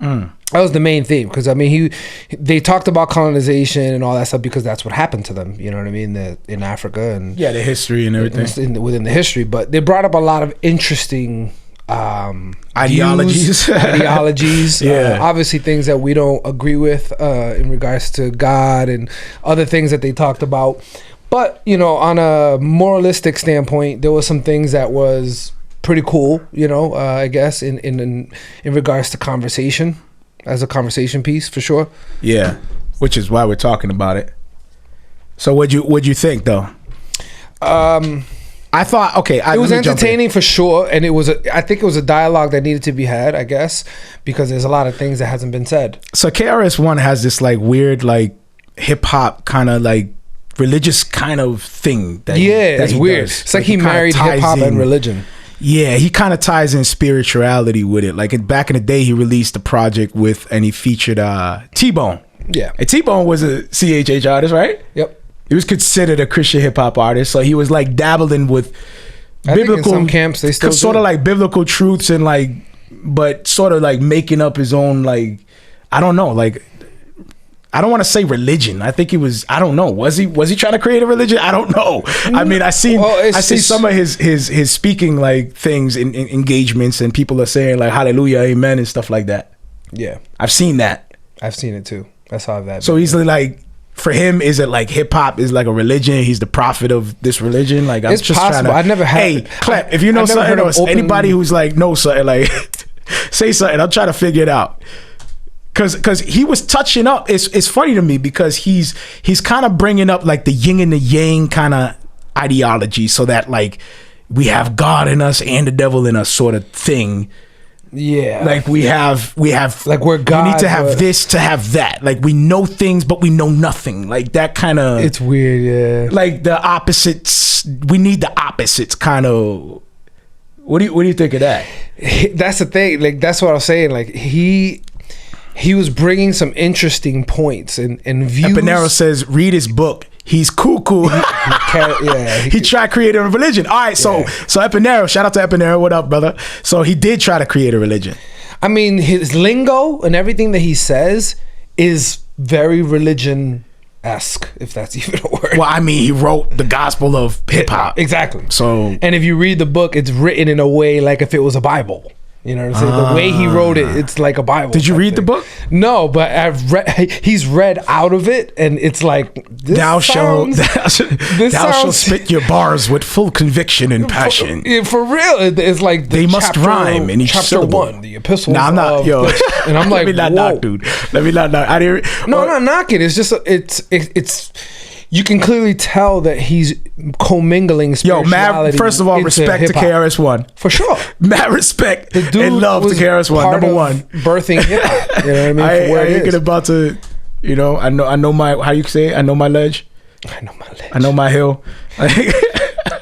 That was the main theme, because I mean they talked about colonization and all that stuff because that's what happened to them. You know what I mean? In Africa and the history and everything within the history. But they brought up a lot of interesting ideologies. Obviously things that we don't agree with in regards to God and other things that they talked about. But you know, on a moralistic standpoint, there was some things that was pretty cool. You know, I guess in regards to conversation, as a conversation piece for sure. Yeah, which is why we're talking about it. So what'd you think though? I thought it was entertaining for sure, and I think it was a dialogue that needed to be had, I guess, because there's a lot of things that hasn't been said. So KRS One has this like weird like hip hop kind of like religious kind of thing that it's weird. Does. It's like he married hip hop and religion. Yeah, he kind of ties in spirituality with it. Like back in the day, he released a project and he featured T-Bone. Yeah, and T-Bone was a CHH artist, right? Yep. He was considered a Christian hip hop artist, so he was like dabbling with biblical, in some camps they still sort of like biblical truths and like, but sort of like making up his own like, I don't know, like I don't want to say religion. I think he was. I don't know. Was he trying to create a religion? I don't know. I mean, I see some of his speaking like things in engagements, and people are saying like hallelujah, amen, and stuff like that. Yeah, I've seen that. I've seen it too. I saw that. So he's like, for him, is it like hip hop is like a religion? He's the prophet of this religion. Like I'm it's just possible. trying to. I never had. Hey, Clep, if you know something, or anybody who's like knows something, like say something. I'm trying to figure it out. Cause he was touching up. It's funny to me because he's kind of bringing up like the yin and the yang kind of ideology, so that like we have God in us and the devil in us sort of thing. Yeah, like we have like we're God. We need to have this to have that. Like we know things, but we know nothing. Like that kind of. It's weird, yeah. Like the opposites. We need the opposites, kind of. What do you think of that? That's the thing. Like that's what I was saying. Like he was bringing some interesting points and views. Epanero says, read his book. He's cuckoo. He tried creating a religion. All right, so Epanero, shout out to Epanero. What up, brother? So he did try to create a religion. I mean, his lingo and everything that he says is very religion-esque, if that's even a word. Well, I mean, he wrote the gospel of hip-hop. Exactly. So, and if you read the book, it's written in a way like if it was a Bible. You know what I'm saying? The way he wrote it, it's like a Bible. Did you read the book? No, but he's read out of it, and it's like thou shalt spit your bars with full conviction and passion. For real, it's like they must rhyme in each syllable. 1, the epistles. I'm not, and I'm like, let me not knock, dude. Let me not knock. I'm not knocking. It's just it's. You can clearly tell that he's commingling spirituality. First of all, respect to KRS One. For sure. Mad respect and love to KRS One. Number one. Birthing hip hop. You know what I mean? I ain't about to, I know my, how you say it? I know my ledge. I know my ledge. I know my hill.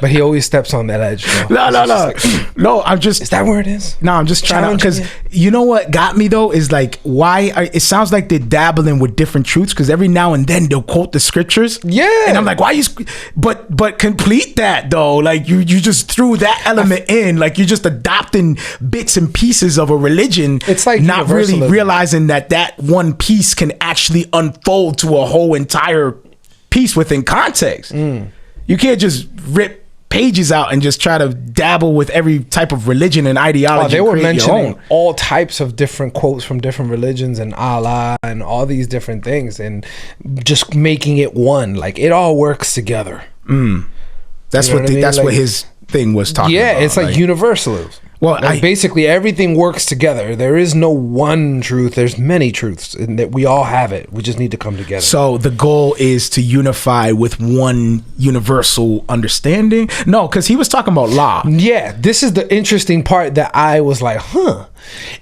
But he always steps on that edge. No. No, I'm just. Is that where it is? No, I'm just trying to. Because you know what got me though is like it sounds like they're dabbling with different truths, because every now and then they'll quote the scriptures. Yeah. And I'm like, why you? But complete that though. Like you just threw that element in. Like you're just adopting bits and pieces of a religion. It's like not really realizing that one piece can actually unfold to a whole entire piece within context. You can't just rip pages out and just try to dabble with every type of religion and ideology. They were mentioning all types of different quotes from different religions and Allah and all these different things, and just making it one. Like it all works together. That's what his thing was talking about. Yeah, it's like universalism. Well, basically everything works together. There is no one truth. There's many truths, and that we all have it. We just need to come together. So the goal is to unify with one universal understanding. No, because he was talking about law. Yeah, this is the interesting part that I was like, huh.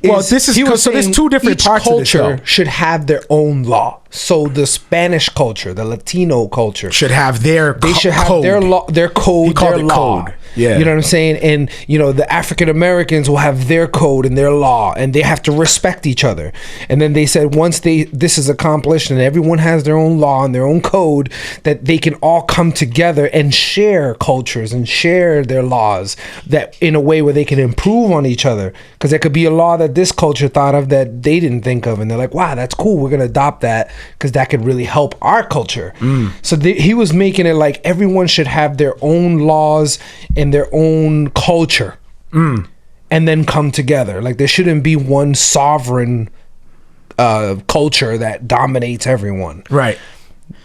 Well, this is so there's two different parts of this. Each culture should have their own law. So the Spanish culture, the Latino culture should have their have their law, their code, their law. Yeah. You know what I'm saying? And, you know, the African Americans will have their code and their law, and they have to respect each other. And then they said once this is accomplished and everyone has their own law and their own code, that they can all come together and share cultures and share their laws, that in a way where they can improve on each other. Because there could be a law that this culture thought of that they didn't think of, and they're like, wow, that's cool, we're going to adopt that because that could really help our culture. So he was making it like everyone should have their own laws and their own culture, and then come together. Like there shouldn't be one sovereign culture that dominates everyone, Right.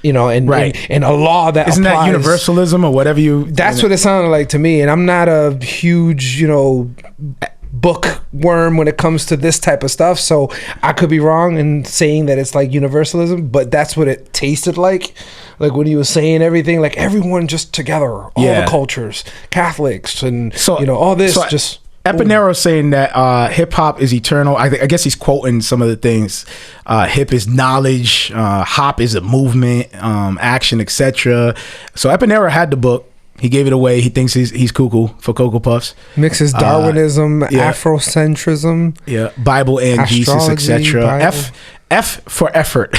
you know, and a law that Isn't applies. that universalism or whatever That's what it sounded like to me. And I'm not a huge, you know, bookworm when it comes to this type of stuff, so I could be wrong in saying that it's like universalism, but that's what it tasted like when he was saying everything, like everyone just together, all the cultures, Catholics, and you know, all this. So Epinero saying that hip hop is eternal. I guess he's quoting some of the things. Hip is knowledge, hop is a movement, action, etc. So Epinero had the book. He gave it away. He thinks he's cuckoo for Cocoa Puffs. Mixes Darwinism, Afrocentrism, Bible and Jesus, etc. F for effort.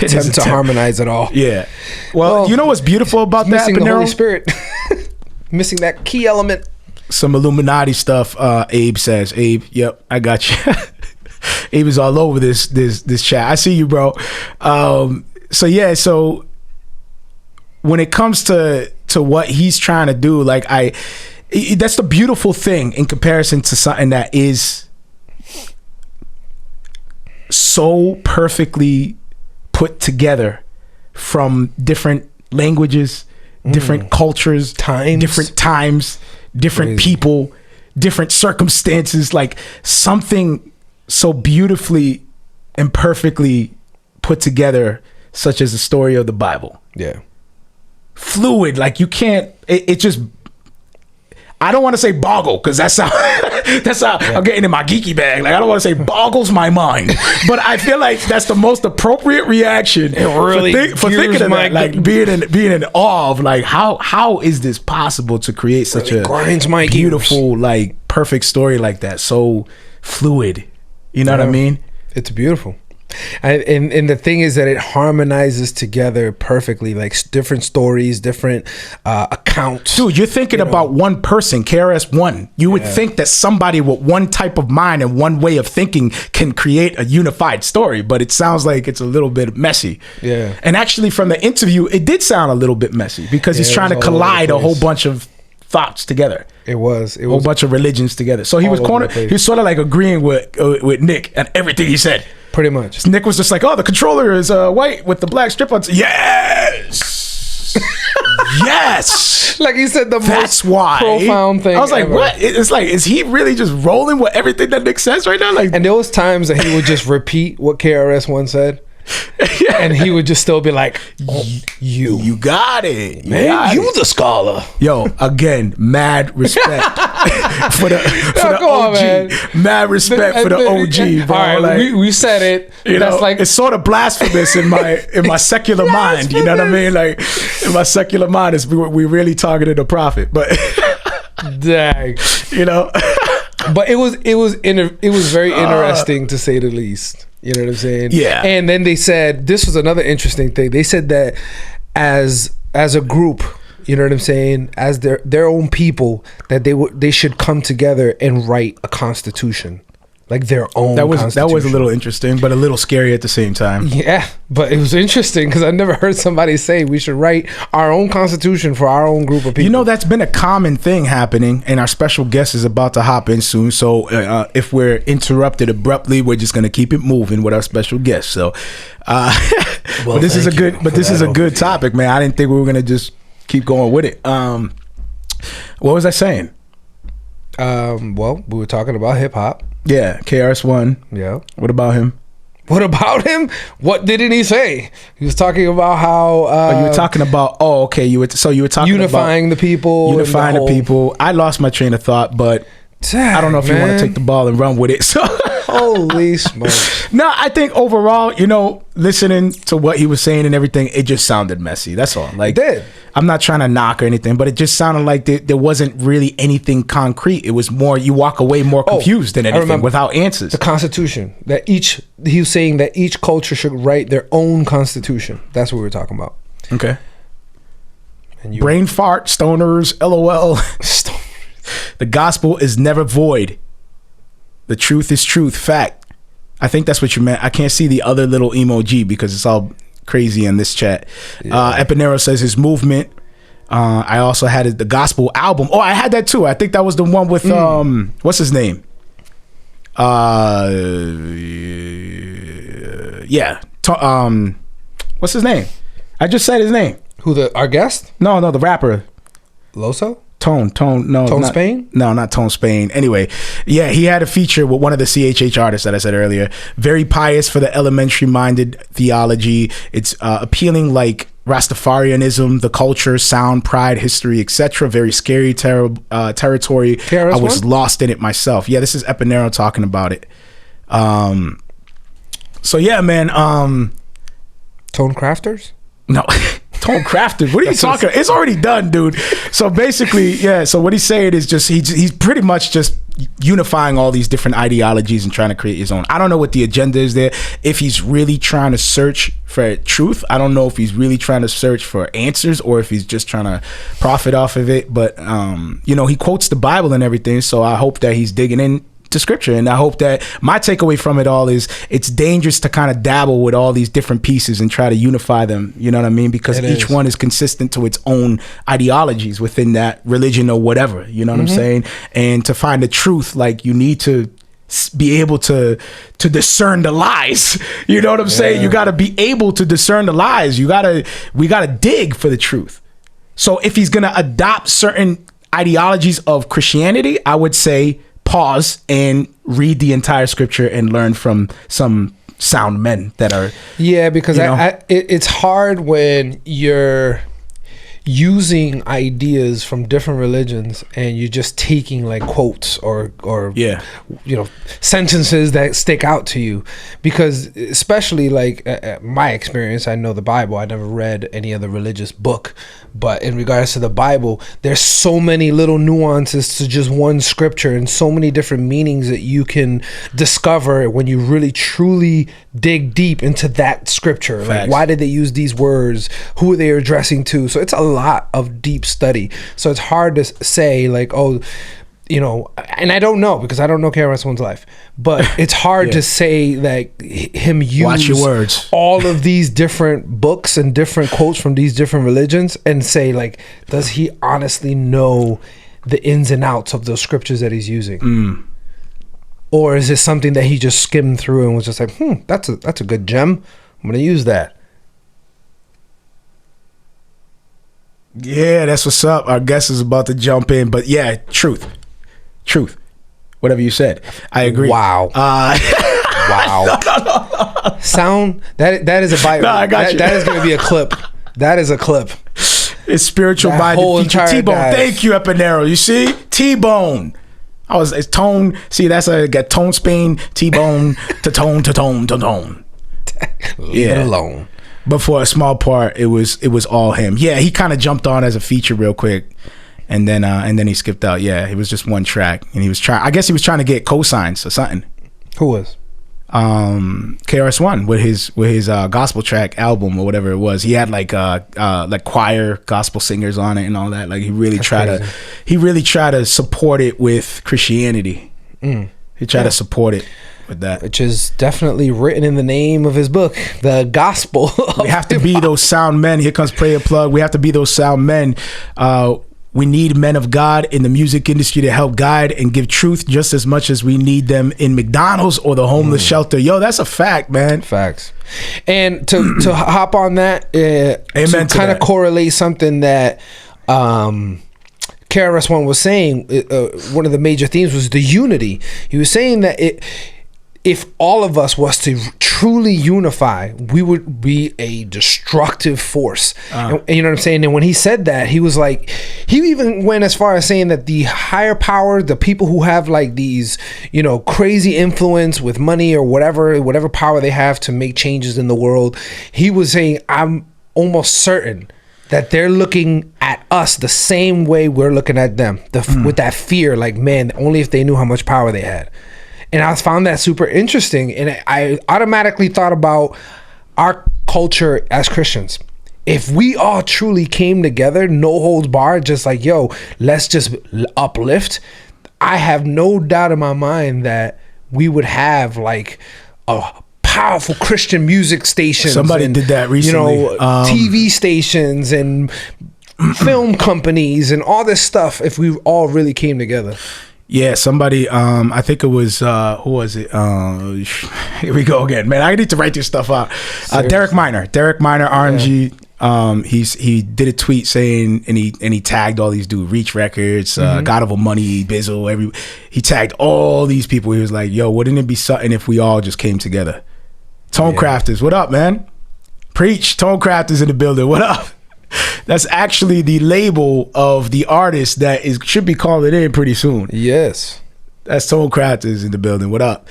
Attempt to harmonize it all. Yeah. Well, you know what's beautiful about that, missing the Epinero? Holy Spirit, missing that key element. Some Illuminati stuff. Abe says. Abe, yep, I got you. Abe is all over this chat. I see you, bro. So when it comes to what he's trying to do, like that's the beautiful thing in comparison to something that is so perfectly put together from different languages, different cultures, different times, different people, different circumstances, like something so beautifully and perfectly put together, such as the story of the Bible. Yeah. Fluid, like you can't, it just, I don't want to say boggle, because that's how I'm getting in my geeky bag. Like I don't want to say boggles my mind, but I feel like that's the most appropriate reaction for thinking of that, like being in awe of like how is this possible to create such a beautiful, like perfect story like that, so fluid. You know what I mean? It's beautiful. And the thing is that it harmonizes together perfectly, like different stories, different accounts. Dude, you're thinking about one person, KRS One. You would think that somebody with one type of mind and one way of thinking can create a unified story, but it sounds like it's a little bit messy. Yeah. And actually, from the interview, it did sound a little bit messy because he's trying to collide a whole bunch of thoughts together. It was a whole bunch of religions together. So he was sort of like agreeing with Nick and everything he said. Pretty much. Nick was just like, oh, the controller is white with the black strip on. Yes. Yes. Like he said, that's why profound thing. I was like, ever. what? It's like, is he really just rolling with everything that Nick says right now? Like, and there was times that he would just repeat what KRS One said. And he would just still be like, oh, you got it, you the scholar. Yo, again, mad respect for the OG. Man. Mad respect for the OG, bro. All right, like, we said it. You know, like, it's sort of blasphemous in my secular mind. You know what I mean? Like in my secular mind, we really targeted a prophet, but dang, you know. But it was very interesting to say the least. You know what I'm saying? Yeah. And then they said, this was another interesting thing. They said that as a group, you know what I'm saying, as their own people, that they should come together and write a constitution. Like their own constitution. That was a little interesting, but a little scary at the same time. Yeah, but it was interesting because I never heard somebody say we should write our own constitution for our own group of people. You know, that's been a common thing happening, and our special guest is about to hop in soon. So if we're interrupted abruptly, we're just going to keep it moving with our special guest. So, but this is a good topic, man. I didn't think we were going to just keep going with it. What was I saying? Well, we were talking about hip hop. Yeah, KRS One. Yeah. What about him? What about him? What didn't he say? He was talking about how you were talking about. Oh, okay. You were talking unifying about the people. Unifying the people. I lost my train of thought, but I don't know if you want to take the ball and run with it. So Holy smokes. No, I think overall, listening to what he was saying and everything, it just sounded messy. That's all. Like, It did. I'm not trying to knock or anything, but it just sounded like there wasn't really anything concrete. It was more, you walk away more confused than anything, remember. without answers. The Constitution. He was saying that each culture should write their own Constitution. That's what we were talking about. Okay. And you Brain fart, stoners, LOL. The gospel is never void. The truth is truth. Fact. I think that's what you meant. I can't see the other little emoji because it's all crazy in this chat. Epinero says his movement. I also had the gospel album. Oh, I had that too. I think that was the one with what's his name? What's his name? I just said his name. Who, our guest? No, the rapper. Loso? Tone, Spain? No, not Tone Spain. Anyway, yeah, he had a feature with one of the CHH artists that I said earlier. Very pious for the elementary-minded theology. It's appealing like Rastafarianism, the culture, sound, pride, history, etc. Very scary territory. KRS I was ONE? lost in it myself. Yeah, this is Epinero talking about it. So yeah, man. ToneCrafters? No. ToneCrafters. What are you talking about? It's already done, dude. So basically, yeah. So what he's saying is just he's pretty much just unifying all these different ideologies and trying to create his own. I don't know what the agenda is there. If he's really trying to search for truth, I don't know if he's really trying to search for answers or if he's just trying to profit off of it. But he quotes the Bible and everything. So I hope that he's digging in to scripture, and I hope that my takeaway from it all is it's dangerous to kind of dabble with all these different pieces and try to unify them, you know what I mean, because each one is consistent to its own ideologies within that religion or whatever, you know what I'm saying. And to find the truth, like, you need to be able to discern the lies, you know what I'm saying. You got to be able to discern the lies. We got to dig for the truth. So if he's gonna adopt certain ideologies of Christianity, I would say pause and read the entire scripture and learn from some sound men that are because it's hard when you're using ideas from different religions and you're just taking like quotes or sentences that stick out to you, because especially like my experience, I know the Bible, I never read any other religious book, but in regards to the Bible, there's so many little nuances to just one scripture and so many different meanings that you can discover when you really truly dig deep into that scripture. Facts. Like, why did they use these words? Who are they addressing to? So it's a lot of deep study. So it's hard to say like, and I don't know because I don't know KRS One's life, but it's hard to say like him use watch your words, all of these different books and different quotes from these different religions and say like, does he honestly know the ins and outs of those scriptures that he's using? Or is this something that he just skimmed through and was just like, that's a good gem, I'm gonna use that? Yeah, that's what's up. Our guest is about to jump in, but yeah, truth, whatever you said, I agree. Wow. Wow. No. Sound that is a bite. No, I got you. That is going to be a clip. That is a clip. It's spiritual That minded whole feature. entire T-Bone. dive. Thank you, Epinero. You see? T-Bone. It's tone. See, got Tone Spain, T-Bone, to tone. Leave it alone. But for a small part, it was all him. Yeah, he kind of jumped on as a feature real quick, and then he skipped out. Yeah, it was just one track, and he was trying. I guess he was trying to get cosigns or something. Who was? KRS One with his gospel track album or whatever it was. He had like choir gospel singers on it and all that. Like he really tried to support it with Christianity. He tried to support it with that, which is definitely written in the name of his book, the gospel. We have to be those sound men. Here comes Prayer Plug. We have to be those sound men. We need men of God in the music industry to help guide and give truth just as much as we need them in McDonald's or the homeless shelter. Yo, that's a fact, man. Facts. And to hop on that, Amen to kind of correlate something that KRS One was saying, one of the major themes was the unity. He was saying that if all of us was to truly unify, we would be a destructive force. And you know what I'm saying? And when he said that, he was like, he even went as far as saying that the higher power, the people who have like these, you know, crazy influence with money or whatever power they have to make changes in the world, he was saying, I'm almost certain that they're looking at us the same way we're looking at them, with that fear, like, man, only if they knew how much power they had. And I found that super interesting, and I automatically thought about our culture as Christians. If we all truly came together, no holds barred, just like, yo, let's just uplift, I have no doubt in my mind that we would have like a powerful Christian music stations. Somebody did that recently. You know, TV stations and film companies and all this stuff if we all really came together. Yeah, somebody, I think it was, who was it? Here we go again, man. I need to write this stuff out. Derek Minor, RNG. Yeah. He did a tweet saying, and he tagged all these dudes, Reach Records, God of Money, Bizzle, he tagged all these people. He was like, yo, wouldn't it be something if we all just came together? ToneCrafters, what up, man? Preach. ToneCrafters in the building, what up? That's actually the label of the artist that should be calling in pretty soon. Yes. That's ToneCrafters in the building, what up?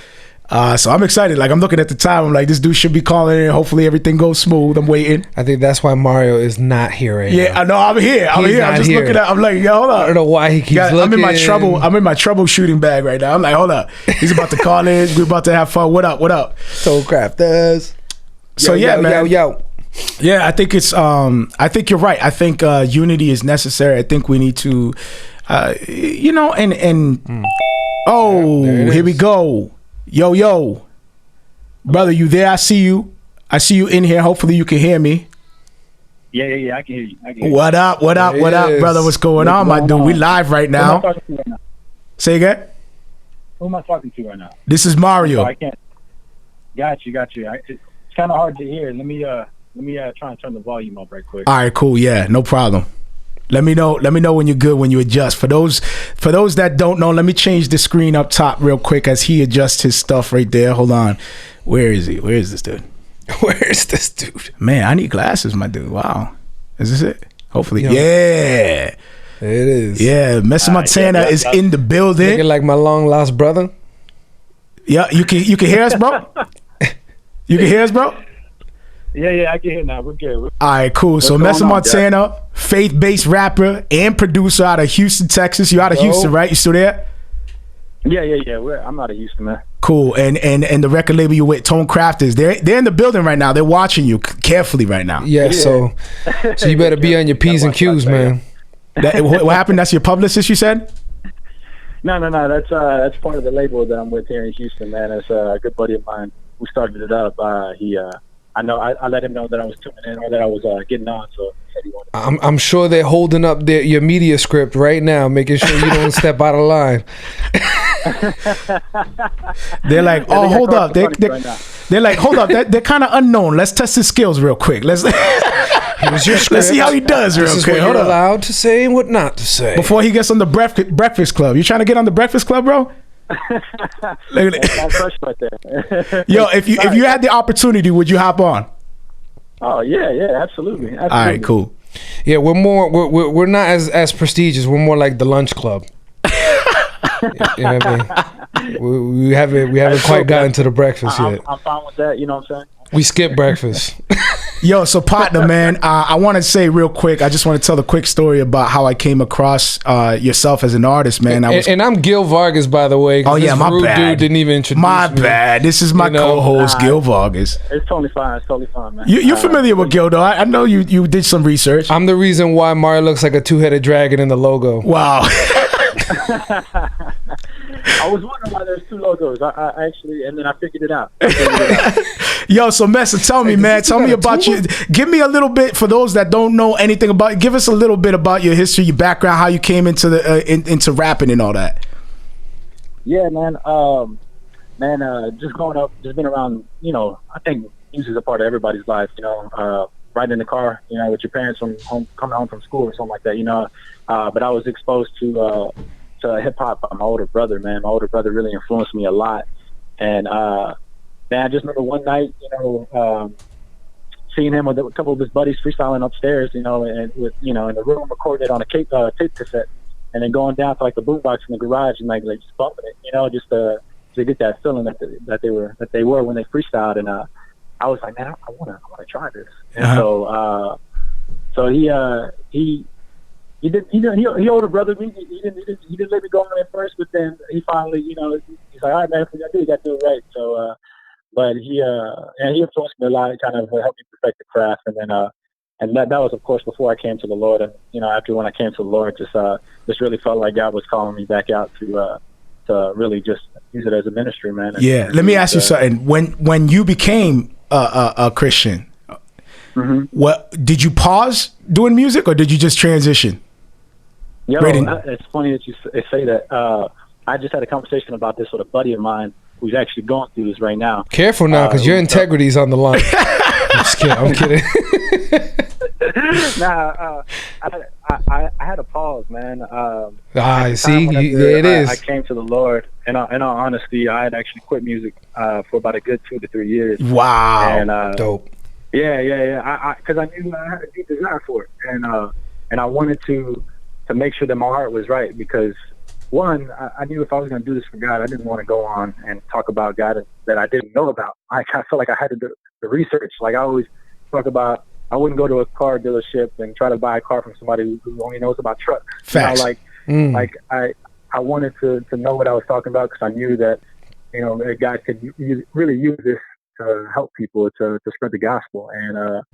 So I'm excited. Like, I'm looking at the time. I'm like, this dude should be calling in. Hopefully everything goes smooth. I'm waiting. I think that's why Marrio is not here right now. Yeah, I know. I'm here. I'm just looking at. I'm like, yo, hold up. I don't know why he keeps looking. I'm in my troubleshooting bag right now. I'm like, hold up. He's about to call in. We're about to have fun. What up? ToneCrafters. So yo, man. Yo. Yeah, I think it's. I think you're right. I think unity is necessary. I think we need to, you know, Oh, here we go. Yo, brother, you there? I see you in here. Hopefully you can hear me. Yeah, I can hear you. What up, brother? What's going on, my dude? We live right now. Who am I talking to right now? Say again? Who am I talking to right now? This is Mario. I can't. Got you. It's kind of hard to hear. Let me try and turn the volume up right quick. All right, cool. Yeah, no problem. Let me know when you're good, when you adjust. For those that don't know, let me change the screen up top real quick as he adjusts his stuff right there. Hold on. Where is he? Where is this dude? Man, I need glasses, my dude. Wow. Is this it? Hopefully. Yo. Yeah. It is. Yeah. Messa Montana is in the building. Looking like my long lost brother. Yeah, you can hear us, bro? You can hear us, bro? Yeah, I can hear now. We're good. All right, cool. So Messa Montana, faith-based rapper and producer out of Houston, Texas. You out of Houston, right? You still there? Yeah. I'm out of Houston, man. Cool. And the record label you with, ToneCrafters, they're in the building right now. They're watching you carefully right now. Yeah. So you better be on your P's and Q's, man. What happened? That's your publicist, you said? No. That's part of the label that I'm with here in Houston, man. It's a good buddy of mine who started it up. I let him know that I was tuning in or that I was getting on. So he said he wanted. I'm sure they're holding up your media script right now, making sure you don't step out of line. They're like, oh, hold up. They're like, hold up. They're kind of unknown. Let's test his skills real quick. Let's see how he does real quick. Hold up. Allowed to say and what not to say before he gets on the Breakfast Club. You trying to get on the Breakfast Club, bro? That's fresh right there. Yo, if you had the opportunity, would you hop on? Oh yeah, absolutely. All right, cool. Yeah, we're not as prestigious. We're more like the lunch club. You know what I mean? We haven't quite gotten to the breakfast yet. I'm fine with that. You know what I'm saying? We skip breakfast. Yo, so partner, man, I want to say real quick, I just want to tell a quick story about how I came across yourself as an artist, man. And I'm Gil Vargas, by the way. Oh, yeah, my bad. Dude didn't even introduce me. Bad. This is my co-host, Gil Vargas. It's totally fine, man. You're familiar with Gil, though. I know you did some research. I'm the reason why Mario looks like a two-headed dragon in the logo. Wow. I was wondering why there's two logos. I actually, and then I figured it out. Yo, so Messa, tell me, man. Tell me about you. Give me a little bit for those that don't know anything about. Give us a little bit about your history, your background, how you came into the into rapping and all that. Yeah, man. Just growing up, just been around. You know, I think music is a part of everybody's life. You know, riding in the car, you know, with your parents from home, coming home from school or something like that. You know, but I was exposed to hip hop by my older brother. Man, my older brother really influenced me a lot. And man, I just remember one night, you know, seeing him with a couple of his buddies freestyling upstairs, and with in the room recorded on a tape cassette, and then going down to like the boombox in the garage and like just bumping it, just to get that feeling that they were when they freestyled. And I was like, man, I wanna try this. And so he older brother me. He didn't let me go on at first, but then he finally, he's like, all right, man, if we gotta do, you gotta do it right. So, but he influenced me a lot. It kind of helped me perfect the craft, and then and that was of course before I came to the Lord. And after when I came to the Lord, just really felt like God was calling me back out to really just use it as a ministry, man. Yeah. Let me ask you something. When you became a Christian, what did you pause doing music, or did you just transition? It's funny that you say that. I just had a conversation about this with a buddy of mine who's actually going through this right now. Careful now, because your integrity is on the line. I'm kidding. I had a pause, man. See, there it is. I came to the Lord, and in all honesty, I had actually quit music for about a good 2 to 3 years. Wow, and dope. Yeah. Because I knew I had a deep desire for it, and I wanted to make sure that my heart was right, because one, I knew if I was going to do this for God, I didn't want to go on and talk about God that I didn't know about. I felt like I had to do the research. Like I always talk about, I wouldn't go to a car dealership and try to buy a car from somebody who only knows about trucks. Facts. Like I wanted to know what I was talking about, because I knew that that God could really use this to help people, to spread the gospel. And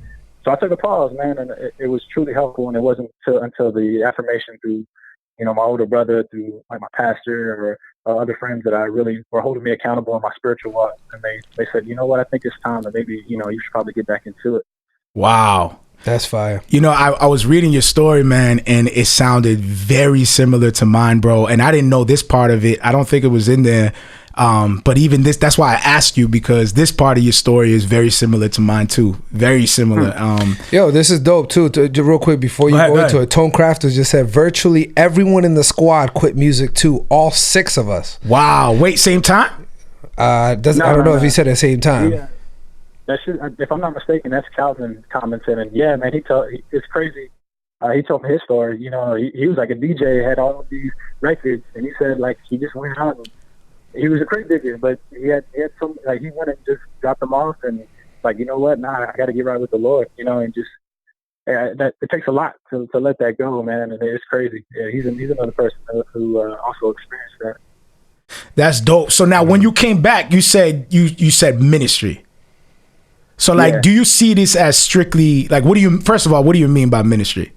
so I took a pause, man, and it was truly helpful. And it wasn't until the affirmation through my older brother, through like my pastor or other friends, that I really were holding me accountable in my spiritual walk. And they said, you know what, I think it's time that maybe you should probably get back into it. Wow. That's fire. I was reading your story, man, and it sounded very similar to mine, bro. And I didn't know this part of it. I don't think it was in there. But even that's why I asked you, because this part of your story is very similar to mine too. Very similar. Yo, this is dope too. Real quick before you go into it, ToneCrafters just said virtually everyone in the squad quit music too. All 6 of us. Wow. Wait, same time? I don't know if he said at the same time. Yeah. That should, if I'm not mistaken, that's Calvin commented. And yeah, man, it's crazy. He told me his story. He was like a DJ, had all of these records, and he said like he just went out and he was a crate digger, but he had some, like, he went and just dropped them off, and like, you know what, I got to get right with the Lord, and just that it takes a lot to let that go, man. And it's crazy. Yeah, he's another person who also experienced that. That's dope. So now, when you came back, you said you said ministry. So like, do you see this as strictly like, first of all, what do you mean by ministry?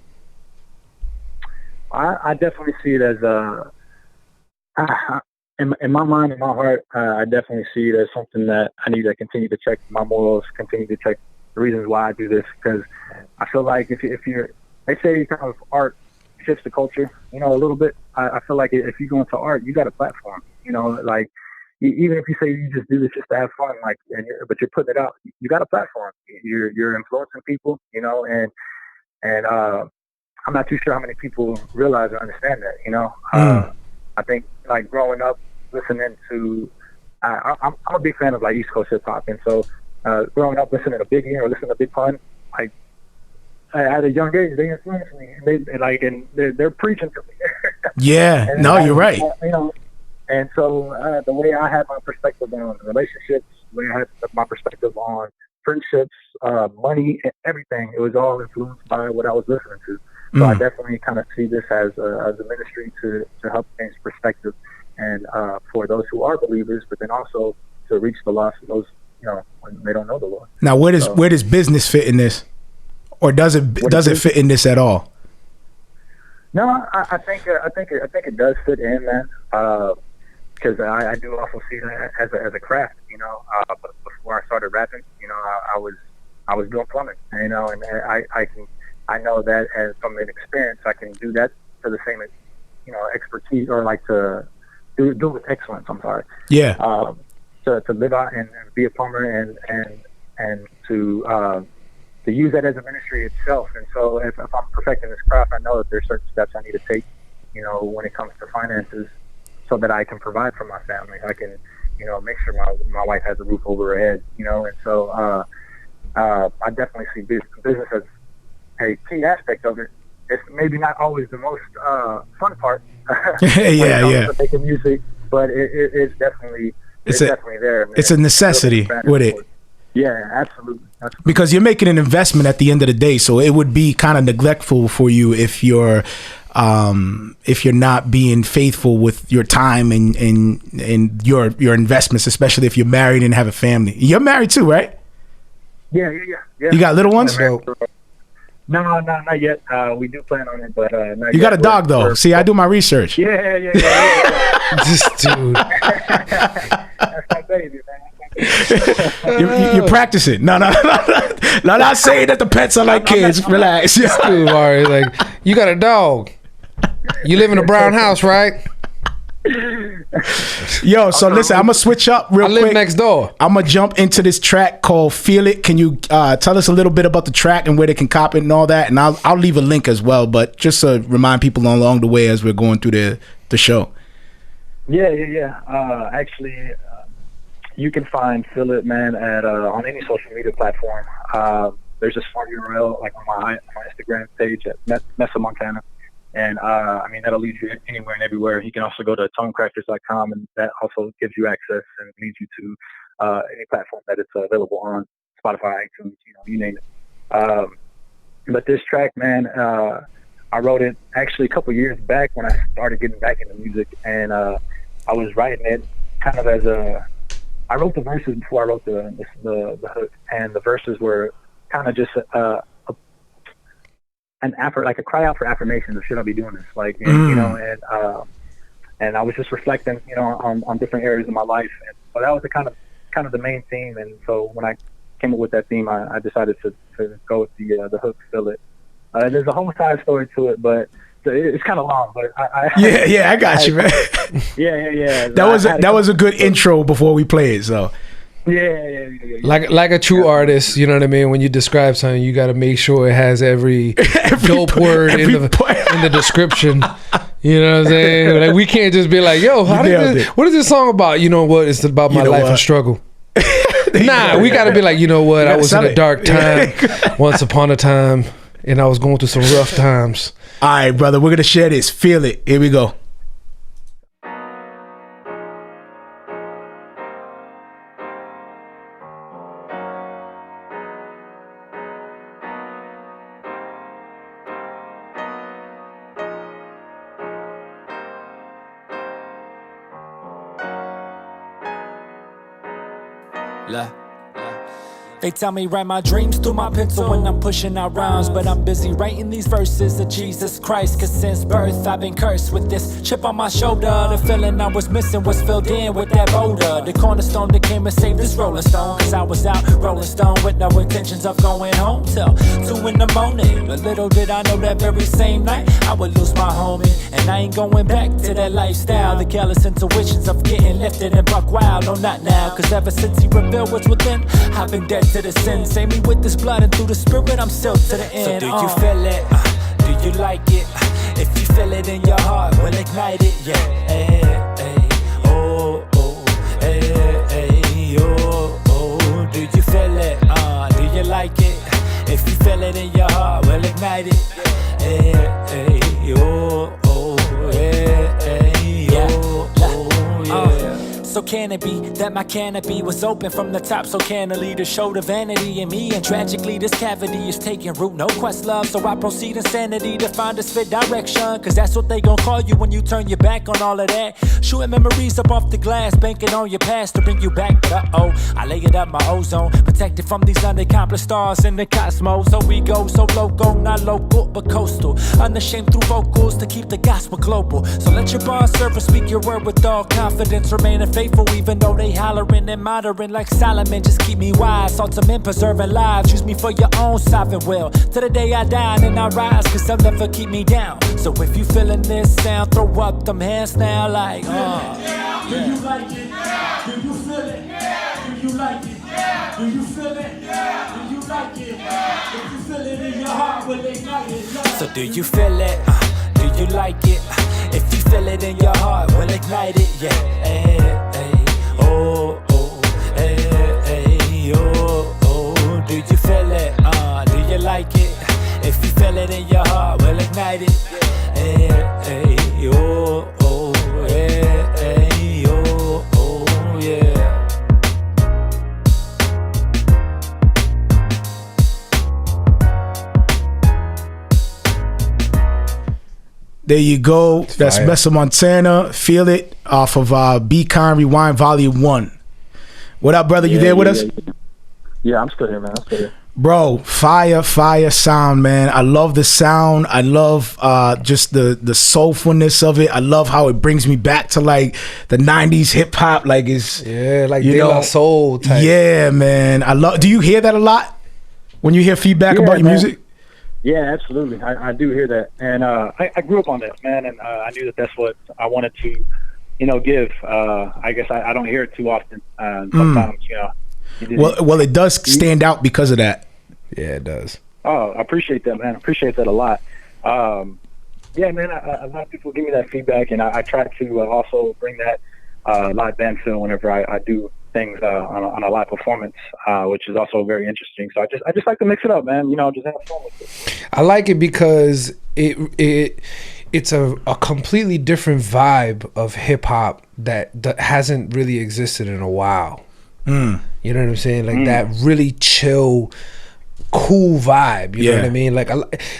I definitely see it as in my mind, in my heart, I definitely see it as something that I need to continue to check my morals, continue to check the reasons why I do this, because I feel like if you're, they say kind of art shifts the culture, a little bit. I feel like if you go into art, you got a platform, like even if you say you just do this just to have fun, like, but you're putting it out, you got a platform. You're influencing people, and I'm not too sure how many people realize or understand that, I think like growing up listening to, I'm a big fan of like East Coast hip hop, and so growing up listening to Biggie or listening to Big Pun, like at a young age they influenced me, and they're preaching to me. Yeah, you're right. And so the way I had my perspective on relationships, the way I had my perspective on friendships, money, and everything, it was all influenced by what I was listening to. So I definitely kind of see this as a ministry to help change perspective, and for those who are believers, but then also to reach the lost, those when they don't know the Lord. Now, where does business fit in this, or does it fit in this at all? No, I think it does fit in, man. Because I do also see that as a craft. But before I started rapping, I was doing plumbing, and I know that as from an experience, I can do that to the same, expertise, or like to do it with excellence. I'm sorry. Yeah. To live out and be a plumber and to use that as a ministry itself. And so if I'm perfecting this craft, I know that there's certain steps I need to take, when it comes to finances, so that I can provide for my family. I can, make sure my wife has a roof over her head, and so I definitely see business as a key aspect of it. It's maybe not always the most fun part. Yeah. Making music, but it's definitely definitely there. Man. It's a necessity with it. Yeah, absolutely. Because you're making an investment at the end of the day, so it would be kind of neglectful for you if you're not being faithful with your time and your investments, especially if you're married and have a family. You're married too, right? Yeah. You got little ones? No, not yet. We do plan on it, but not you got a dog though. See, I do my research. Yeah. This dude. That's my baby, man. You practice it. No, not saying that the pets are like kids. Relax. Dude, Marrio, like, you got a dog. You live in a brown house, right? Yo, so listen, I'm gonna switch up real quick. I live next door. I'm gonna jump into this track called "Feel It." Can you tell us a little bit about the track and where they can cop it and all that? And I'll leave a link as well, but just to remind people along the way as we're going through the show. Yeah. Actually, you can find "Feel It," man, at on any social media platform. There's a smart URL like on my Instagram page at Messa Montana. And that'll lead you anywhere and everywhere. You can also go to ToneCrafters.com, and that also gives you access and leads you to any platform that it's available on, Spotify, iTunes, you name it. But this track, man, I wrote it actually a couple years back when I started getting back into music, and I was writing it kind of as I wrote the verses before I wrote the hook, and the verses were kind of just like a cry out for affirmation. Should I be doing this? Like, and I was just reflecting, on different areas of my life. And so that was the kind of the main theme. And so when I came up with that theme, I decided to go with the hook, "Feel It." There's a whole side story to it, but it's kind of long. But I got you, man. Yeah. That was a good intro before we play it. So. Yeah. Like a true artist, you know what I mean? When you describe something, you got to make sure it has every dope word in the description. You know what I'm saying? Like, we can't just be like, yo, what is this song about? You know what? It's about my life and struggle. Nah, we got to be like, you know what? I was in a dark time once upon a time, and I was going through some rough times. All right, brother, we're going to share this. Feel it. Here we go. They tell me write my dreams through my pencil when I'm pushing out rhymes, but I'm busy writing these verses of Jesus Christ. Cause since birth I've been cursed with this chip on my shoulder. The feeling I was missing was filled in with that boulder, the cornerstone that came and saved this rolling stone. Cause I was out rolling stone with no intentions of going home till 2 in the morning. But little did I know that very same night I would lose my homie. And I ain't going back to that lifestyle, the careless intuitions of getting lifted and buck wild. No, not now, cause ever since he revealed what's within, I've been dead to the sin. Save me with this blood, and through the spirit I'm still to the end. So do you feel it? Do you like it? If you feel it in your heart, we'll ignite it. Yeah. Hey, oh, hey, oh. Do you feel it? Do you like it? If you feel it in your heart, we'll ignite it. Hey, oh, hey, oh, yeah. So can it be that my canopy was open from the top so cannily to show the vanity in me? And tragically this cavity is taking root, no quest love, so I proceed insanity to find a fit direction. Cause that's what they gon' call you when you turn your back on all of that. Shooting memories up off the glass, banking on your past to bring you back. But I lay it up my ozone, protected from these unaccomplished stars in the cosmos. So we go so local, not local but coastal, unashamed through vocals to keep the gospel global. So let your bond serve and speak your word with all confidence, remaining faithful even though they hollering and muttering like Solomon. Just keep me wise, ultimate preserving lives. Use me for your own sovereign will, till the day I die and I rise, cause they'll never keep me down. So if you feeling this sound, throw up them hands now like Do you like it? Do you feel it? Do you like it? Do you feel it? Do you like it? If you feel it in your heart, will ignite it. So do you feel it? Do you like it? If you feel it in your heart, we'll ignite it. Yeah. Hey, oh, hey, oh. Do you feel it in your heart, we'll ignite it. Hey, hey, oh, oh, hey, hey, oh, oh, yeah. There you go. That's fire. Messa Montana. Feel It off of Be Kind Rewind Volume 1. What up, brother? You there with us? Yeah, I'm still here, man. I'm still here. Bro, fire sound, man. I love the sound. I love just the soulfulness of it. I love how it brings me back to like the 90s hip hop. Like it's Like you De La know, Soul type. Yeah, man. I love. Do you hear that a lot when you hear feedback about your man. music? Yeah, absolutely. I do hear that, and I grew up on that, man, and I knew that that's what I wanted to, give. I guess I don't hear it too often. Sometimes, Well, it does stand out because of that. Yeah, it does. Oh, I appreciate that, man. I appreciate that a lot. Yeah, man, a lot of people give me that feedback, and I try to also bring that live band feel whenever I do things on a live performance, which is also very interesting. So I just like to mix it up, man. Just have fun with it. I like it because it's a completely different vibe of hip hop that hasn't really existed in a while. You know what I'm saying? Like that really chill, cool vibe. You know what I mean? Like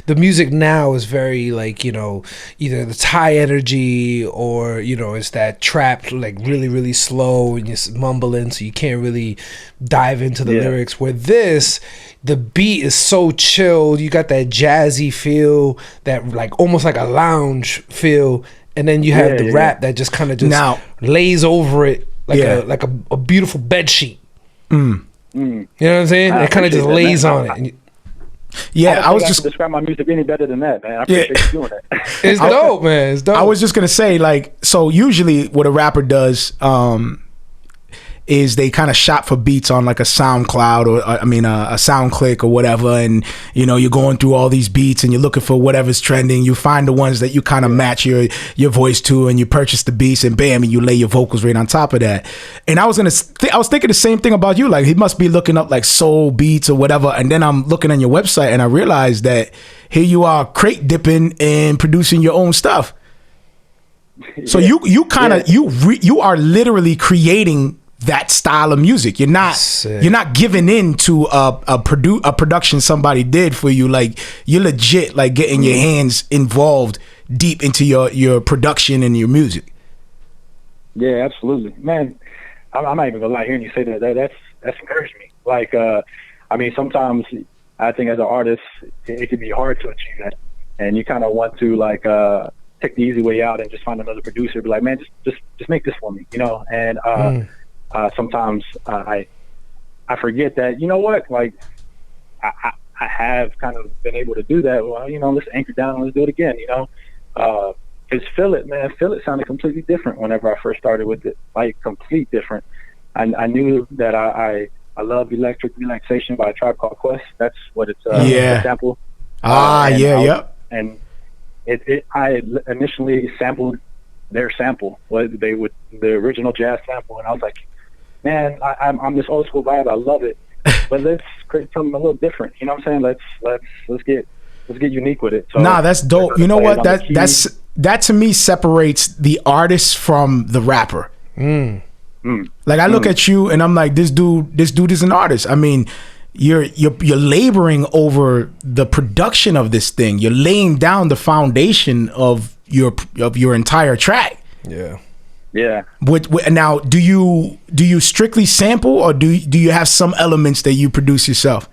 the music now is very like, either it's high energy or, it's that trap, like really, really slow and you're mumbling so you can't really dive into the lyrics. Where the beat is so chilled. You got that jazzy feel, that like almost like a lounge feel. And then you have the rap that just kind of just lays over it like a beautiful bed sheet. You know what I'm saying? It kind of just lays on it. I was just describe my music any better than that, man. I appreciate you doing that. It's dope, man. It's dope. I was just gonna say, like, so usually what a rapper does is they kind of shop for beats on like a SoundCloud or a SoundClick or whatever, and you're going through all these beats and you're looking for whatever's trending. You find the ones that you kind of match your voice to, and you purchase the beats, and bam, and you lay your vocals right on top of that. And I was thinking the same thing about you. Like, he must be looking up like soul beats or whatever, and then I'm looking on your website and I realized that here you are crate dipping and producing your own stuff. So you are literally creating that style of music. You're not giving in to a production somebody did for you. Like, you're legit like getting your hands involved deep into your production and your music. Yeah, absolutely, man. I'm not even gonna lie, hearing you say that. That's encouraged me. Like, sometimes I think as an artist it can be hard to achieve that, and you kind of want to like take the easy way out and just find another producer, be like, man, just make this for me, and sometimes I forget that, like I have kind of been able to do that. Well, let's anchor down, let's do it again, because Feel It sounded completely different whenever I first started with it, like complete different. I knew that I love Electric Relaxation by a Tribe Called Quest. That's what it's a sample. And I initially sampled their sample, the original jazz sample, and I was like, man, I'm this old school vibe. I love it, but let's create something a little different. You know what I'm saying? Let's get unique with it. So, that's dope. You know what? That to me separates the artist from the rapper. Like, I look at you and I'm like, this dude is an artist. I mean, you're laboring over the production of this thing. You're laying down the foundation of your entire track. Yeah. Now, do you strictly sample, or do you have some elements that you produce yourself?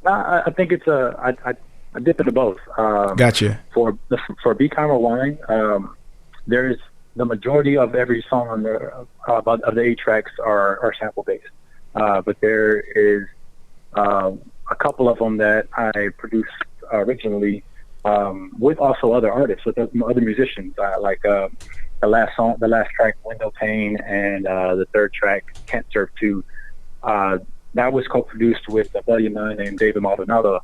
I think it's I dip into both. Gotcha. For Be Kind Rewind, there's the majority of every song on there of the 8 tracks are sample based, but there is a couple of them that I produced originally with also other artists, with other musicians, like the last track, Window Pane, and the third track, Can't Serve 2. That was co-produced with a buddy of mine named David Maldonado.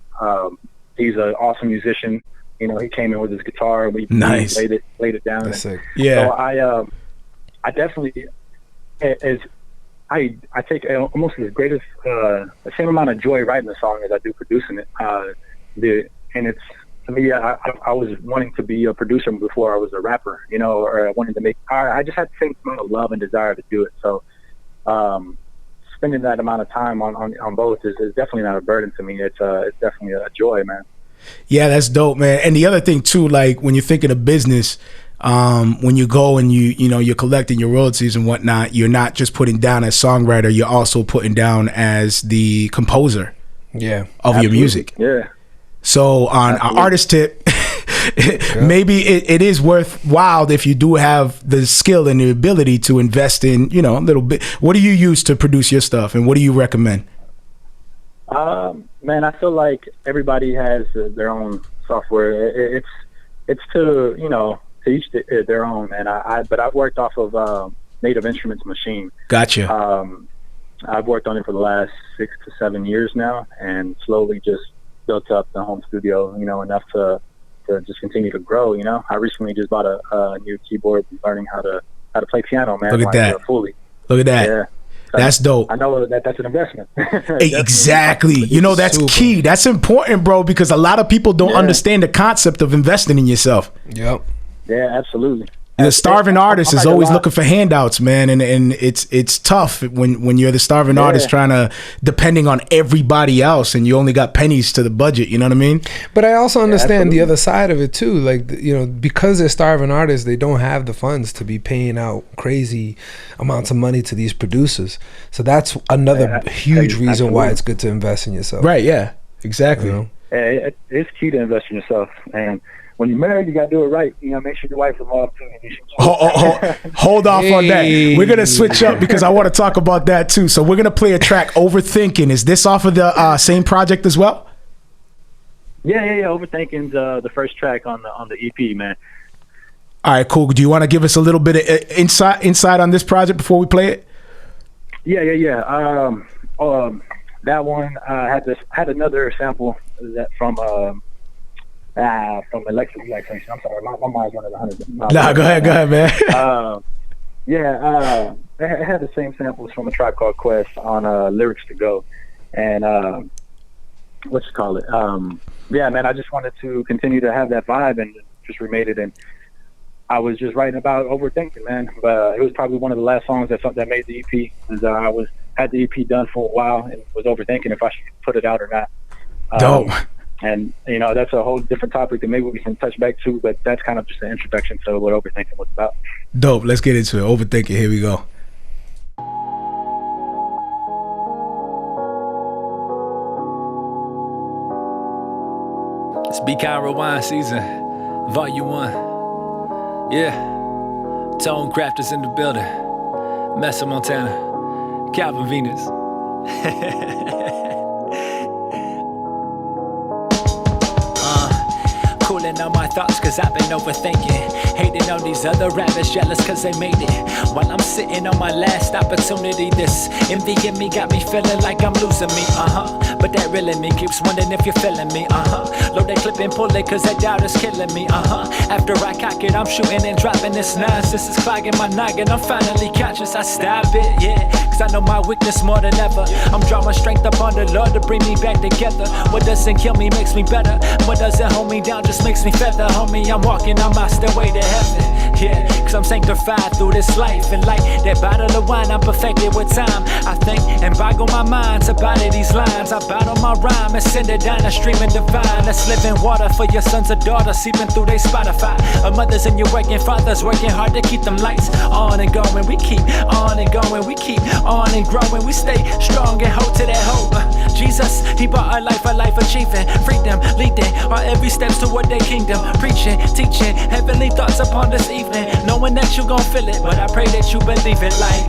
He's an awesome musician. He came in with his guitar. We laid it down. That's sick. Yeah. So I definitely, I take almost the greatest, the same amount of joy writing the song as I do producing it. and it's, to me, I was wanting to be a producer before I was a rapper, you know, or I wanted to make, I just had the same amount of love and desire to do it. So spending that amount of time on both is definitely not a burden to me. It's definitely a joy, man. Yeah, that's dope, man. And the other thing too, like when you're thinking of business, when you go and you're collecting your royalties and whatnot, you're not just putting down as songwriter, you're also putting down as the composer of Absolutely. your music. Yeah. So on an artist tip, maybe it is worthwhile if you do have the skill and the ability to invest in, you know, a little bit. What do you use to produce your stuff, and what do you recommend? Man, I feel like everybody has their own software. It's to, you know, to each their own, man. But I've worked off of Native Instruments Machine. Gotcha. I've worked on it for the last 6 to 7 years now, and slowly just built up the home studio, you know, enough to just continue to grow. You know, I recently just bought a new keyboard, learning how to play piano, man. Look at that. Fully. Look at that. Yeah. That's dope. I know that's an investment. Exactly. You know, that's key. That's important, bro, because a lot of people don't understand the concept of investing in yourself. Yep. Yeah, absolutely. The starving artist is always looking for handouts, man, and it's tough when you're the starving artist trying to depending on everybody else, and you only got pennies to the budget. You know what I mean? But I also understand the other side of it too. Like, you know, because they're starving artists, they don't have the funds to be paying out crazy amounts of money to these producers. So that's another huge reason why it's good to invest in yourself. Right? Yeah. Exactly. You know? It's key to invest in yourself, and when you're married, you gotta do it right. You know, make sure your wife's involved too. Hold off on that. We're gonna switch up because I want to talk about that too. So we're gonna play a track, "Overthinking." Is this off of the same project as well? Yeah. Overthinking's the first track on the EP, man. All right, cool. Do you want to give us a little bit of insight on this project before we play it? Yeah. That one had another sample that from electric relaxation. I'm sorry, my mind's running 100 miles. Nah, go ahead, man. It had the same samples from A Tribe Called Quest on Lyrics to Go, and man, I just wanted to continue to have that vibe and just remade it. And I was just writing about overthinking, man. But it was probably one of the last songs that made the EP. Because had the EP done for a while and was overthinking if I should put it out or not. Dope. And, you know, that's a whole different topic that maybe we can touch back to, but that's kind of just an introduction to what overthinking was about. Dope. Let's get into it. Overthinking. Here we go. It's KRS ONE season, Volume 1. Yeah. ToneCrafters in the building. Messa Montana. Calvin Venus. Cooling on my thoughts cause I've been overthinking. Hating on these other rappers, jealous cause they made it. While I'm sitting on my last opportunity, this envy in me got me feeling like I'm losing me, But that really me keeps wondering if you're feeling me, Load that clip and pull it cause that doubt is killing me, After I cock it, I'm shooting and dropping this nonsense. It's clogging my noggin, I'm finally conscious, I stop it, yeah. Cause I know my weakness more than ever. I'm drawing strength upon the Lord to bring me back together. What doesn't kill me makes me better. What doesn't hold me down just makes me feather. Homie, I'm walking on my stairway to heaven. Yeah, cause I'm sanctified through this life. And like that bottle of wine, I'm perfected with time. I think and boggle my mind to body these lines. I bottle my rhyme and send it down a streaming divine. That's living water for your sons and daughters seeping through their Spotify. Mothers and your working fathers working hard to keep them lights on and going. We keep on and going. We keep on and growing. We stay strong and hold to that hope. Jesus, he bought a life achieving freedom, leading our every steps toward their kingdom. Preaching, teaching, heavenly thoughts upon this evening. Knowing that you gon' feel it, but I pray that you believe it like,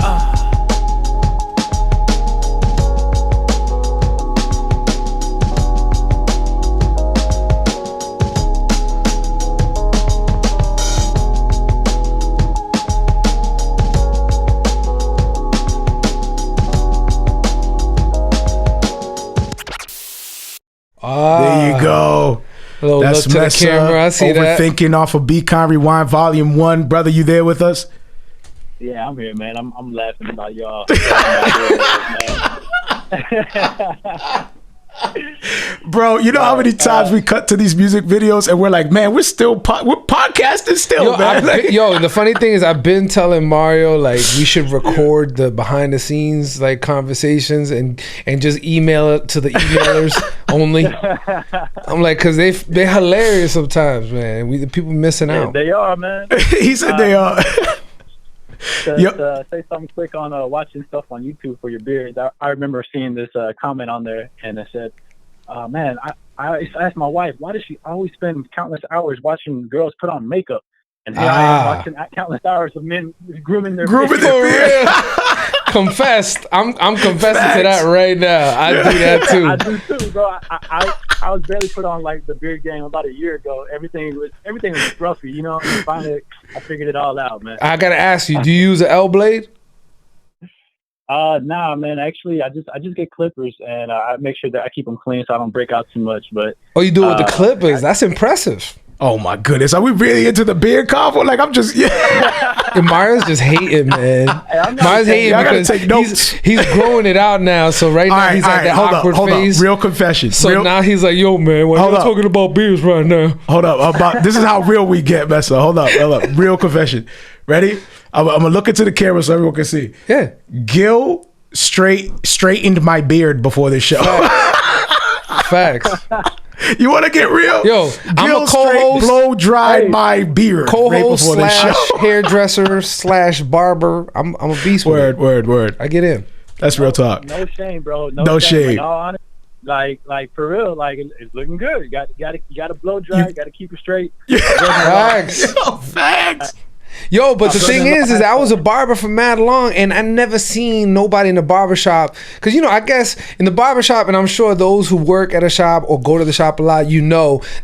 There you go. That's look to the camera. I see that. Overthinking off of Beacon Rewind Volume 1. Brother, you there with us? Yeah, I'm here, man. I'm laughing about y'all. Bro, you know how many times we cut to these music videos and we're like, man, we're podcasting still, man. The funny thing is I've been telling Mario like we should record the behind the scenes like conversations and just email it to the emailers only. I'm like, cause they're hilarious sometimes, man. The people missing out. They are, man. He said they are. To say something quick on watching stuff on YouTube for your beards. I remember seeing this comment on there, and it said, man, I asked my wife, why does she always spend countless hours watching girls put on makeup? And here I am watching countless hours of men grooming their beard. Confessed. I'm confessing to that right now. I do that too. I do too, bro. I was barely put on like the beard game about a year ago. Everything was scruffy, you know. And finally, I figured it all out, man. I gotta ask you, do you use an L blade? Nah, man. Actually, I just get clippers, and I make sure that I keep them clean so I don't break out too much. But you do it with the clippers? That's impressive. Oh my goodness, are we really into the beard convo? Like I'm just And Mario's just hating, man. Mario's hating because he's growing it out now. So now he's at that awkward phase. Real confession. So now he's like, yo, man, why are you talking about beards right now? Hold up. This is how real we get, Messa. Hold up. Real confession. Ready? I'm gonna look into the camera so everyone can see. Yeah. Gil straightened my beard before this show. Facts. You want to get real? Yo, I'm a co-host. Blow dried my beard. Co-host / hairdresser / barber. I'm a beast. Word. I get in. That's real talk. No shame, bro. No shame. No, honest, like for real, like it's looking good. You got to blow dry. You got to keep it straight. Facts. Facts. Yo, but the thing is I was a barber for mad long, and I never seen nobody in the barbershop. Because, I guess in the barbershop, and I'm sure those who work at a shop or go to the shop a lot,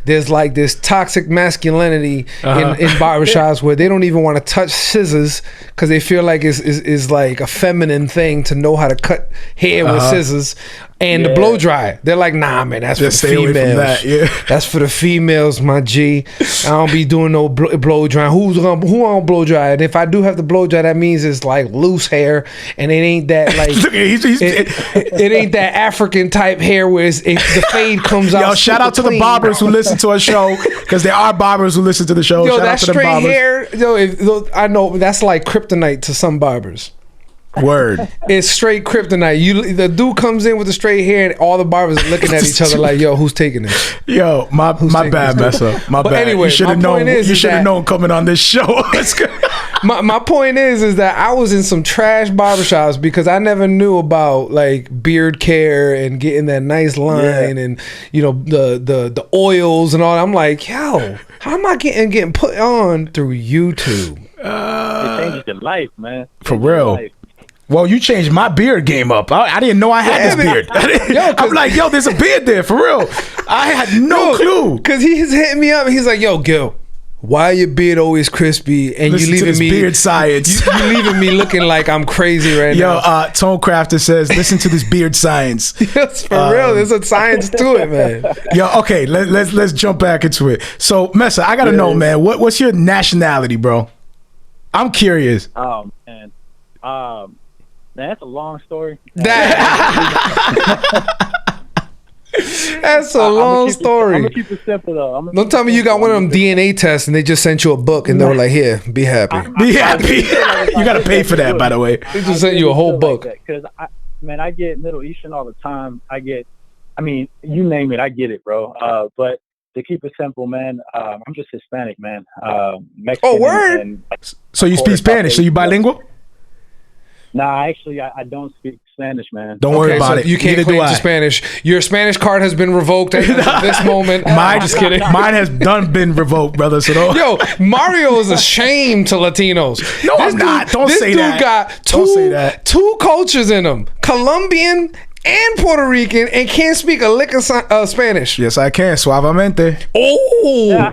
there's like this toxic masculinity in barbershops where they don't even want to touch scissors because they feel like it's like a feminine thing to know how to cut hair with scissors. And the blow dry, they're like, nah, man, that's just for the females. Away from that, yeah. That's for the females, my G. I don't be doing no blow dry. Who gonna blow dry? And if I do have to blow dry, that means it's like loose hair, and it ain't that like it ain't that African type hair where the fade comes out. Yo, shout out to the barbers who listen to our show, because there are barbers who listen to the show. Yo, shout that out to straight the hair, I know that's like kryptonite to some barbers. Word. It's straight kryptonite. The dude comes in with the straight hair, and all the barbers are looking at each other like, "Yo, who's taking this?" Yo, my bad, Messa. My bad. Anyway, you should have known. You should have known coming on this show. my point is that I was in some trash barbershops because I never knew about like beard care and getting that nice line and the oils and all. I'm like, yo, how am I getting put on through YouTube? It changes your life, man. For real. Well, you changed my beard game up. I didn't know I had this beard. I'm like, yo, there's a beard there, for real. I had no clue. Because he's hitting me up and he's like, yo, Gil, why your beard always crispy and Listen you leaving me beard science? You leaving me looking like I'm crazy right now. Yo, ToneCrafter says, listen to this beard science. Yes, for real. There's a science to it, man. Yo, okay, let's jump back into it. So, Messa, I gotta know, man, what's your nationality, bro? I'm curious. Oh man, that's a long story. That's a long story. I'm gonna keep it simple though. Don't tell me you got one of them DNA tests and they just sent you a book and they were like, "Here, be happy." Be happy. You gotta pay for that, by the way. They just sent you a whole book. Because I get Middle Eastern all the time. You name it, I get it, bro. But to keep it simple, man, I'm just Hispanic, man. Mexican. Oh, word. So you speak Spanish? So you bilingual? Nah, actually, I don't speak Spanish, man. Don't worry about it. You can't claim to Spanish. Your Spanish card has been revoked at this moment. Just kidding. Mine has been revoked, brother. So don't. Yo, Mario is a shame to Latinos. No, I'm not. Don't say that. This dude got two cultures in him: Colombian and Puerto Rican, and can't speak a lick of Spanish. Yes, I can. Suavemente. Oh,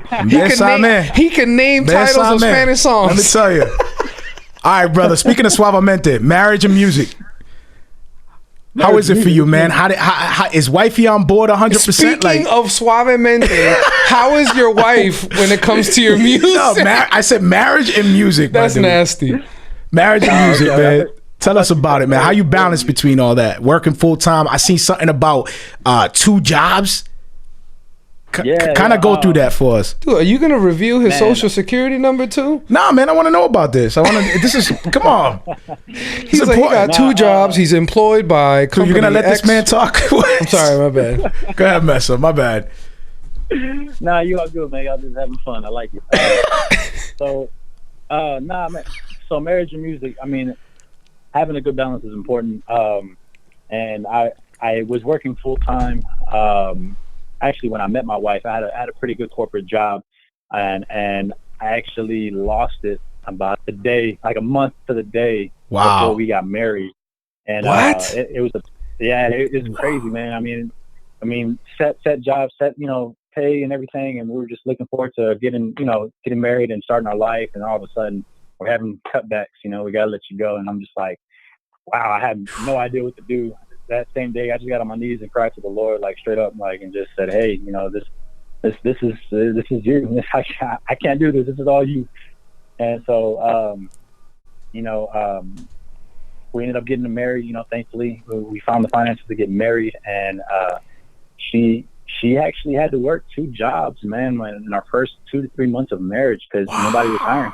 he can name titles of Spanish songs. Let me tell you. All right, brother. Speaking of Suavemente, marriage and music. How is it for you, man? How is wifey on board 100%? Speaking of Suavemente, how is your wife when it comes to your music? No, I said marriage and music. That's nasty. Marriage and music, man. Tell us about it, man. How you balance between all that? Working full time. I seen something about 2 jobs. Kind of go through that for us. Dude, are you gonna reveal his social security number too? Nah, man, I want to know about this. I want to. This is come on. He's like, he got 2 jobs. He's employed by company You're gonna let X. this man talk? I'm sorry, my bad. Go ahead, Messa. My bad. Nah, you all good, man. Y'all just having fun. I like it. Nah, man. So marriage and music, I mean, having a good balance is important. And I was working full time. Actually, when I met my wife, I had a pretty good corporate job, and I actually lost it about the day, like a month to the day before we got married. And what? It was crazy, man. I mean, set job, set pay and everything, and we were just looking forward to getting married and starting our life, and all of a sudden we're having cutbacks. We gotta let you go, and I'm just like, wow, I had no idea what to do. That same day, I just got on my knees and cried to the Lord, like straight up, like, and just said, "Hey, this is you. I can't do this. This is all you." And so, we ended up getting married. Thankfully, we found the finances to get married, and she actually had to work 2 jobs, man, in our first 2 to 3 months of marriage because nobody was hiring.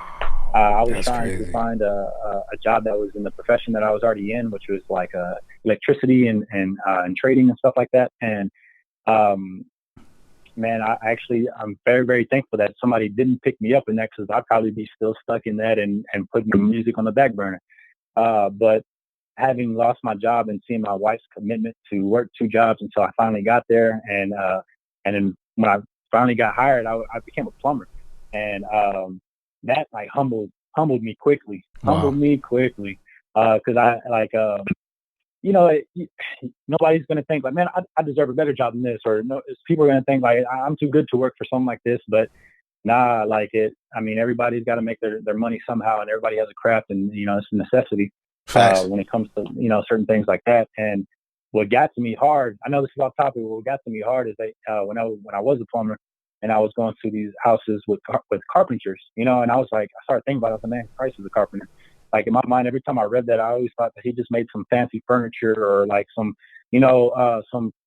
I was trying to find a job that was in the profession that I was already in, which was like electricity and trading and stuff like that. And man, I'm very, very thankful that somebody didn't pick me up in that, because I'd probably be still stuck in that and putting the music on the back burner. But having lost my job and seeing my wife's commitment to work 2 jobs until I finally got there, and then when I finally got hired, I became a plumber, and that like humbled me quickly. Because I like nobody's gonna think like, man, I deserve a better job than this, or no, people are gonna think like I'm too good to work for something like this. But nah, like everybody's got to make their money somehow, and everybody has a craft, and it's a necessity when it comes to certain things like that. And what got to me hard, I know this is off topic, but what got to me hard is that when I was a plumber, and I was going to these houses with carpenters, and I was like, I started thinking about it, man, Christ is a carpenter. Like in my mind, every time I read that, I always thought that he just made some fancy furniture or like some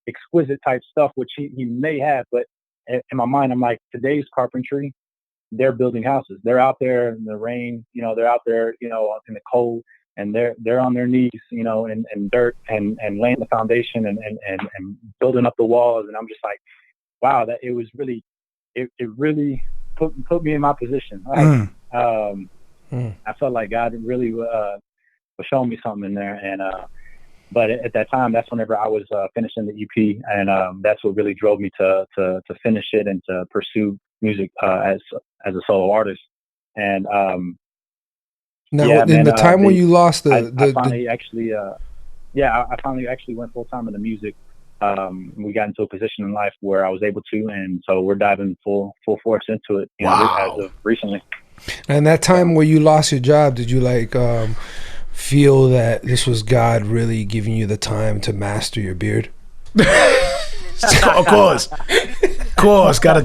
exquisite type stuff, which he may have. But in my mind, I'm like, today's carpentry, they're building houses. They're out there in the rain, they're out there, in the cold, and they're on their knees, in dirt and laying the foundation and building up the walls. And I'm just like, wow, that it was really. It really put me in my position. Like, I felt like God really was showing me something in there. And but at that time, that's whenever I was finishing the EP, and that's what really drove me to finish it and to pursue music as a solo artist. And now, in the time when you lost I finally actually went full time into music. We got into a position in life where I was able to, and so we're diving full force into it. As of recently. And that time where you lost your job, did you feel that this was God really giving you the time to master your beard? Of course, gotta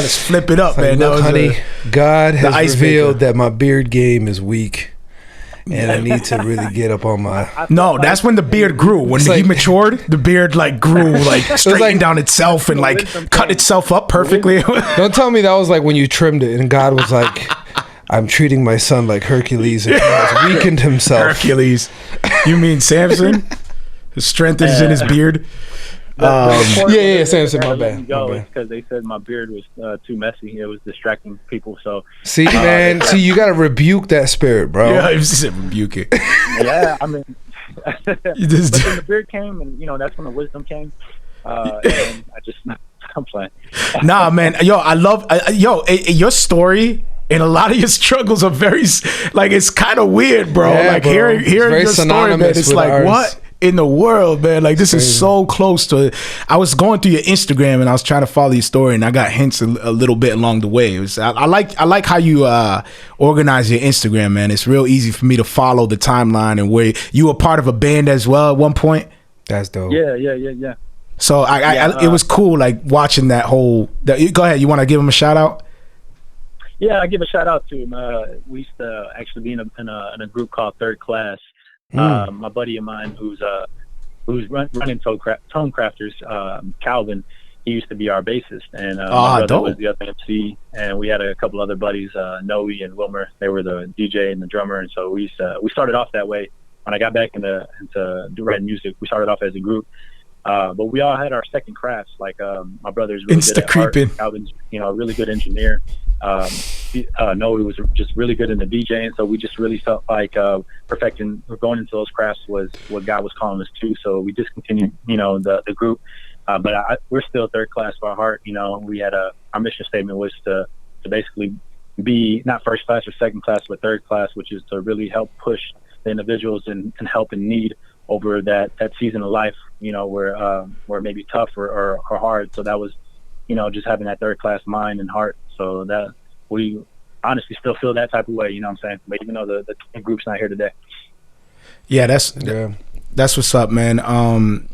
flip it up, man. Look, honey, God has revealed that my beard game is weak. And I need to really get up on my. No, that's when the beard grew. When he matured, the beard grew, straightened down itself and cut itself up perfectly. Don't tell me that was when you trimmed it and God was like, I'm treating my son like Hercules, and he has weakened himself. Hercules. You mean Samson? His strength is in his beard. Samson, my bad. Because they said my beard was too messy. It was distracting people. So see, man, you got to rebuke that spirit, bro. Yeah, you said rebuke it. Yeah, I mean, but then the beard came, and that's when the wisdom came. And I'm playing. Nah, man, I love your story. And a lot of your struggles are very, it's kind of weird, bro. Yeah, bro. Hearing your story, man, it's what in the world, man? This is so close to it. I was going through your Instagram and I was trying to follow your story, and I got hints a little bit along the way. I like how you organize your Instagram, man. It's real easy for me to follow the timeline, and where you were part of a band as well at one point. That's dope. Yeah. So it was cool, watching that whole. Go ahead. You want to give him a shout out? Yeah, I give a shout out to him. We used to actually be in a group called Third Class. My buddy of mine who's running ToneCrafters, Calvin. He used to be our bassist, and my brother dope. was the other MC, and we had a couple other buddies, Noe and Wilmer. They were the DJ and the drummer, and so we started off that way. When I got back into writing music, we started off as a group, but we all had our second crafts. Like my brother's really good at art. Calvin's a really good engineer. Noe was just really good in the DJing, so we just really felt like perfecting or going into those crafts was what God was calling us to. So we discontinued, the group. But we're still third class by heart. We had our mission statement was to basically be not first class or second class, but third class, which is to really help push the individuals and help in need over that season of life, where it may be tough or hard. So that was, just having that third class mind and heart. So that we honestly still feel that type of way, you know what I'm saying? But even though the group's not here today. Yeah, that's what's up, man.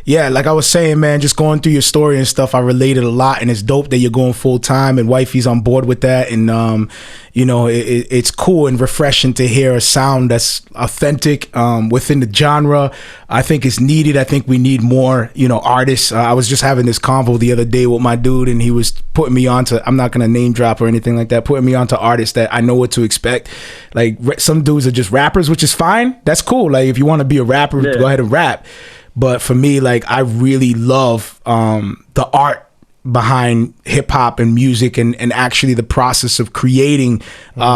Yeah, like I was saying, man, just going through your story and stuff, I related a lot, and it's dope that you're going full time and wifey's on board with that. And it's cool and refreshing to hear a sound that's authentic within the genre. I think it's needed. I think we need more, artists. I was just having this convo the other day with my dude, and he was putting me on to, I'm not gonna name drop or anything like that, putting me on to artists that I know what to expect. Like some dudes are just rappers, which is fine. That's cool. Like if you want to be a rapper, go ahead and rap. But for me, like, I really love the art behind hip hop and music and actually the process of creating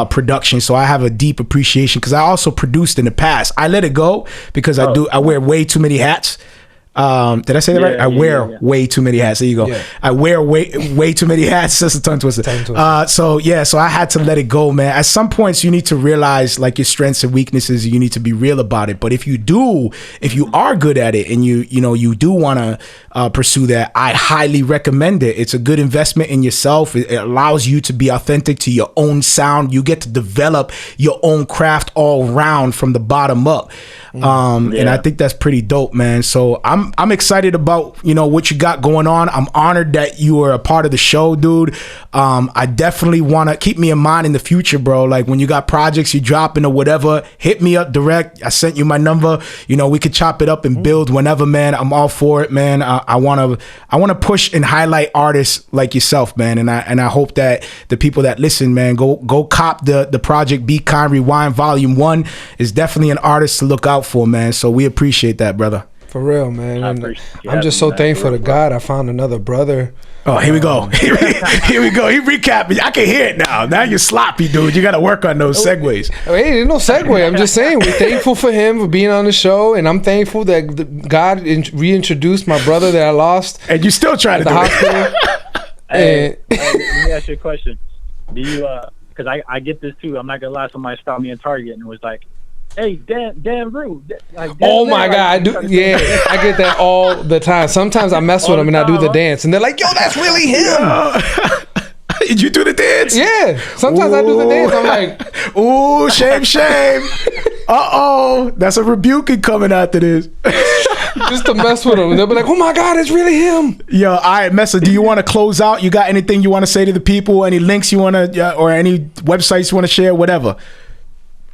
production. So I have a deep appreciation because I also produced in the past. I let it go because I wear way too many hats. Did I say that right? I wear way too many hats. There you go. Yeah. I wear way too many hats. That's a tongue twister. So I had to let it go, man. At some points, you need to realize like your strengths and weaknesses. You need to be real about it. But if you are good at it and you do want to pursue that, I highly recommend it. It's a good investment in yourself. It allows you to be authentic to your own sound. You get to develop your own craft all round from the bottom up. And I think that's pretty dope, man. So I'm excited about, what you got going on. I'm honored that you are a part of the show, dude. I definitely want to keep me in mind in the future, bro. Like when you got projects you dropping or whatever, hit me up direct. I sent you my number. We could chop it up and build whenever, man. I'm all for it, man. I want to push and highlight artists like yourself, man. And I hope that the people that listen, man, go cop the project Be Kind Rewind Volume 1 is definitely an artist to look out for, man. So we appreciate that, brother. For real, man. I'm just so thankful to God I found another brother. Oh, here we go. Here we go. He recapped me. I can hear it now. Now you're sloppy, dude. You got to work on those segues. Hey, there's no segue. I'm just saying we're thankful for him for being on the show, and I'm thankful that God reintroduced my brother that I lost. And you still trying to the do hospital. Hey, let me ask you a question. Do you? Because I get this too. I'm not gonna lie. Somebody stopped me in Target and was like, "Hey, Dan rude." Oh my God, I do. Yeah, I get that all the time. Sometimes I mess with them and I do the dance, and they're like, "Yo, that's really him." Did you do the dance? Yeah. Sometimes I do the dance. I'm like, "Ooh, shame." That's a rebuking coming after this. Just to mess with them. They'll be like, "Oh my God, it's really him." Yo, all right, Messa, do you want to close out? You got anything you want to say to the people? Any links you want to, or any websites you want to share? Whatever.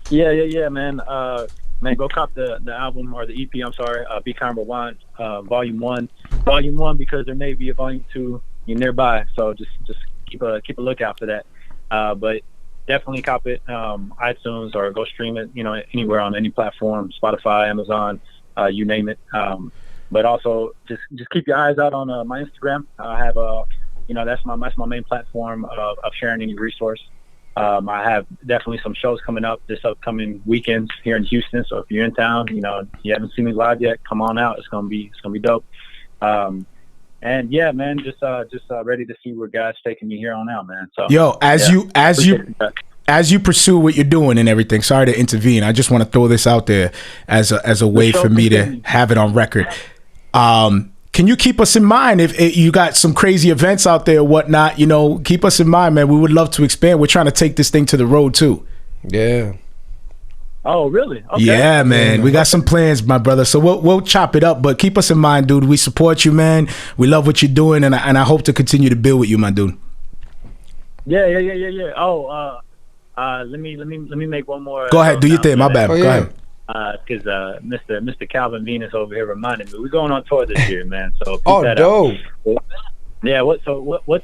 Yeah, man. Man, go cop the album or the EP. I'm sorry, Be Kind Rewind, Volume 1, because there may be a Volume 2 nearby. So just keep a lookout for that. But definitely cop it, iTunes, or go stream it. Anywhere on any platform, Spotify, Amazon, you name it. But also just keep your eyes out on my Instagram. I have that's my main platform of sharing any resource. I have definitely some shows coming up this upcoming weekend here in Houston. So if you're in town, you haven't seen me live yet, come on out. It's gonna be dope. And yeah, man, just ready to see where God's taking me here on out, man. So yo, as you pursue what you're doing and everything, sorry to intervene. I just want to throw this out there as a way for me to have it on record. Can you keep us in mind if you got some crazy events out there or whatnot? Keep us in mind, man. We would love to expand. We're trying to take this thing to the road too. Yeah. Oh, really? Okay. Yeah, man. We got some plans, my brother. So we'll chop it up, but keep us in mind, dude. We support you, man. We love what you're doing, and I hope to continue to build with you, my dude. Yeah. Oh, let me make one more. Go ahead, do your thing. My bad. Go ahead. because Mr. Calvin Venus over here reminded me we're going on tour this year, man. So keep Oh, that dope. out. Yeah. What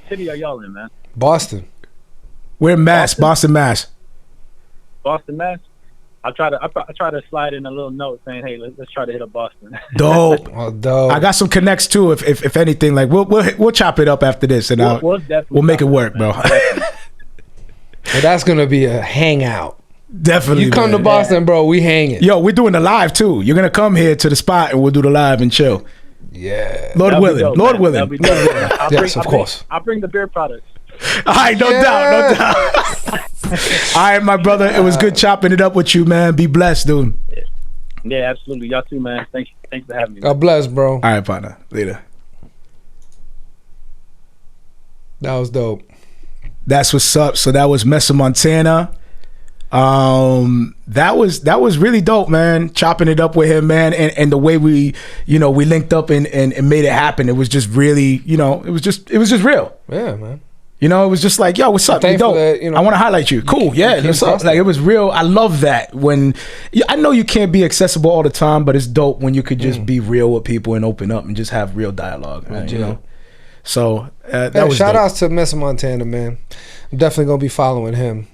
city are y'all in, man? Boston. We're in Mass, Boston, Mass. Boston, Mass. I try to slide in a little note saying, hey, let's try to hit up Boston. Dope. Oh, dope. I got some connects too. If anything, like we'll chop it up after this, and we'll make it work, bro. Well, that's gonna be a hangout. Definitely. You come to Boston, bro. We hanging. Yo, we're doing the live too. You're gonna come here to the spot, and we'll do the live and chill. Yeah. Lord That'll be willing. dope, Lord man. willing. That'll be dope. Yes, of course. I'll bring the beer products. All right, no doubt. All right, my brother. It was good chopping it up with you, man. Be blessed, dude. Yeah, absolutely. Y'all too, man. Thanks for having me. God bless, bro. All right, partner. Later. That was dope. That's what's up. So that was Messa Montana. That was really dope, man. Chopping it up with him, man, and the way we linked up and made it happen. It was just really, it was just real. Yeah, man. It was just like, yo, what's up? You thankful dope. that, I want to highlight you. Cool, yeah. What's up? Like, it was real. I love that when I know you can't be accessible all the time, but it's dope when you could just be real with people and open up and just have real dialogue. Right, So that was shout dope. outs to Messa Montana, man. I'm definitely gonna be following him.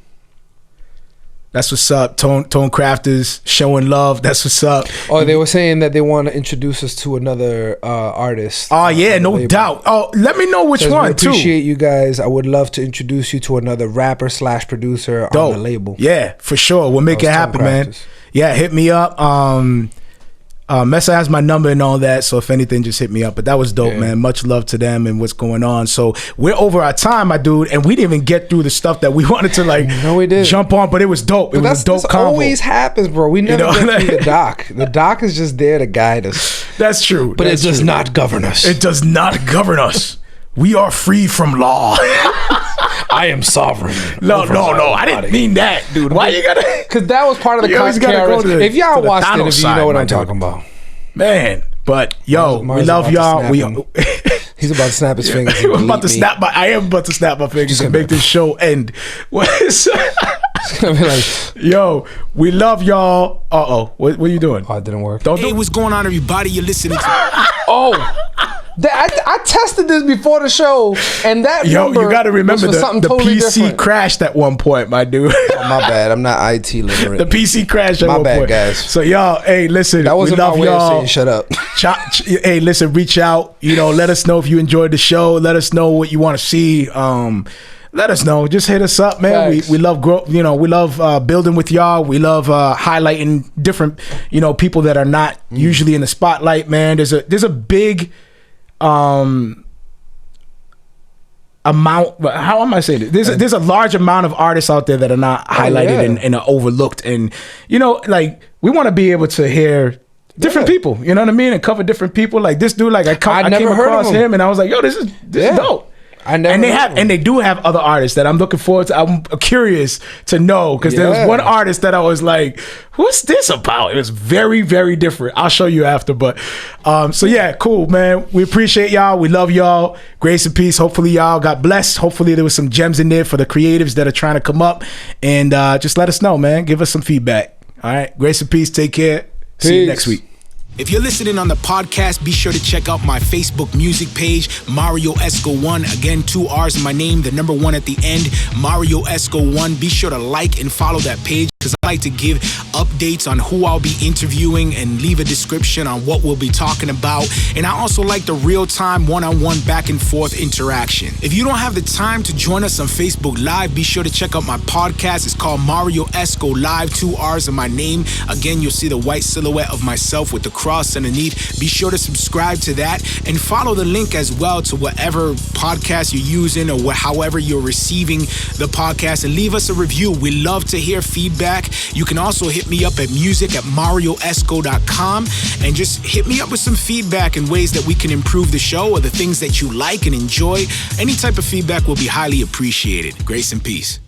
That's what's up. ToneCrafters showing love. That's what's up. Oh, they were saying that they want to introduce us to another artist. Oh yeah, no doubt. Oh, let me know which Says, one we too. appreciate you guys. I would love to introduce you to another rapper / producer on the label. Yeah, for sure. We'll make it happen, man. ToneCrafters. Yeah, hit me up. Messa has my number and all that, so if anything, just hit me up. But that was dope, man. Much love to them and what's going on. So we're over our time, my dude, and we didn't even get through the stuff that we wanted to jump on, but it was dope. It was a dope combo. Always happens, bro. We never get through the doc. The doc is just there to guide us. That's true. But it does not govern us. It does not govern us. We are free from law. I am sovereign. No. I didn't mean that, dude. Why you gotta? Because that was part of the You always gotta go KRS. to the- If y'all to the watched it, Thanos if you side, know what my I'm dude. talking about. Man, but yo, we Mars love about to y'all. snap him. He's about to snap his fingers. I am about to snap my fingers and make this show end. Yo, we love y'all. What are you doing? Oh, it didn't work. Don't do Hey, what's going on, everybody? You're listening to. I tested this before the show, and that Yo, number you got to remember was for something the totally PC different. crashed at one point, my dude. Oh, my bad. I'm not IT literate. The PC crashed at My one bad, point. guys. So y'all, hey, listen, That wasn't we love my way y'all. of saying shut up. Hey, listen, reach out. Let us know if you enjoyed the show. Let us know what you want to see. Let us know. Just hit us up, man. Thanks. We love we love building with y'all. We love highlighting different people that are not usually in the spotlight, man. There's a big amount. How am I saying it? There's a large amount of artists out there that are not highlighted and are overlooked, and we want to be able to hear different people. You know what I mean? And cover different people. Like this dude, I came across him, and I was like, yo, this is dope. They do have other artists that I'm looking forward to. I'm curious to know, because there was one artist that I was like, what's this about? It was very, very different. I'll show you after. But so yeah, cool, man. We appreciate y'all. We love y'all. Grace and peace. Hopefully y'all got blessed. Hopefully there was some gems in there for the creatives that are trying to come up. And just let us know, man. Give us some feedback. All right. Grace and peace. Take care. See you next week. If you're listening on the podcast, be sure to check out my Facebook music page, Marrio Esco 1. Again, 2 R's in my name, the number 1 at the end, Marrio Esco 1. Be sure to like and follow that page, because I like to give updates on who I'll be interviewing and leave a description on what we'll be talking about. And I also like the real-time one-on-one back and forth interaction. If you don't have the time to join us on Facebook Live, be sure to check out my podcast. It's called Marrio Esco Live, 2 R's in my name. Again, you'll see the white silhouette of myself with the cross underneath. Be sure to subscribe to that and follow the link as well to whatever podcast you're using or however you're receiving the podcast, and leave us a review. We love to hear feedback. You can also hit me up at music@marrioesco.com and just hit me up with some feedback and ways that we can improve the show, or the things that you like and enjoy. Any type of feedback will be highly appreciated. Grace and peace.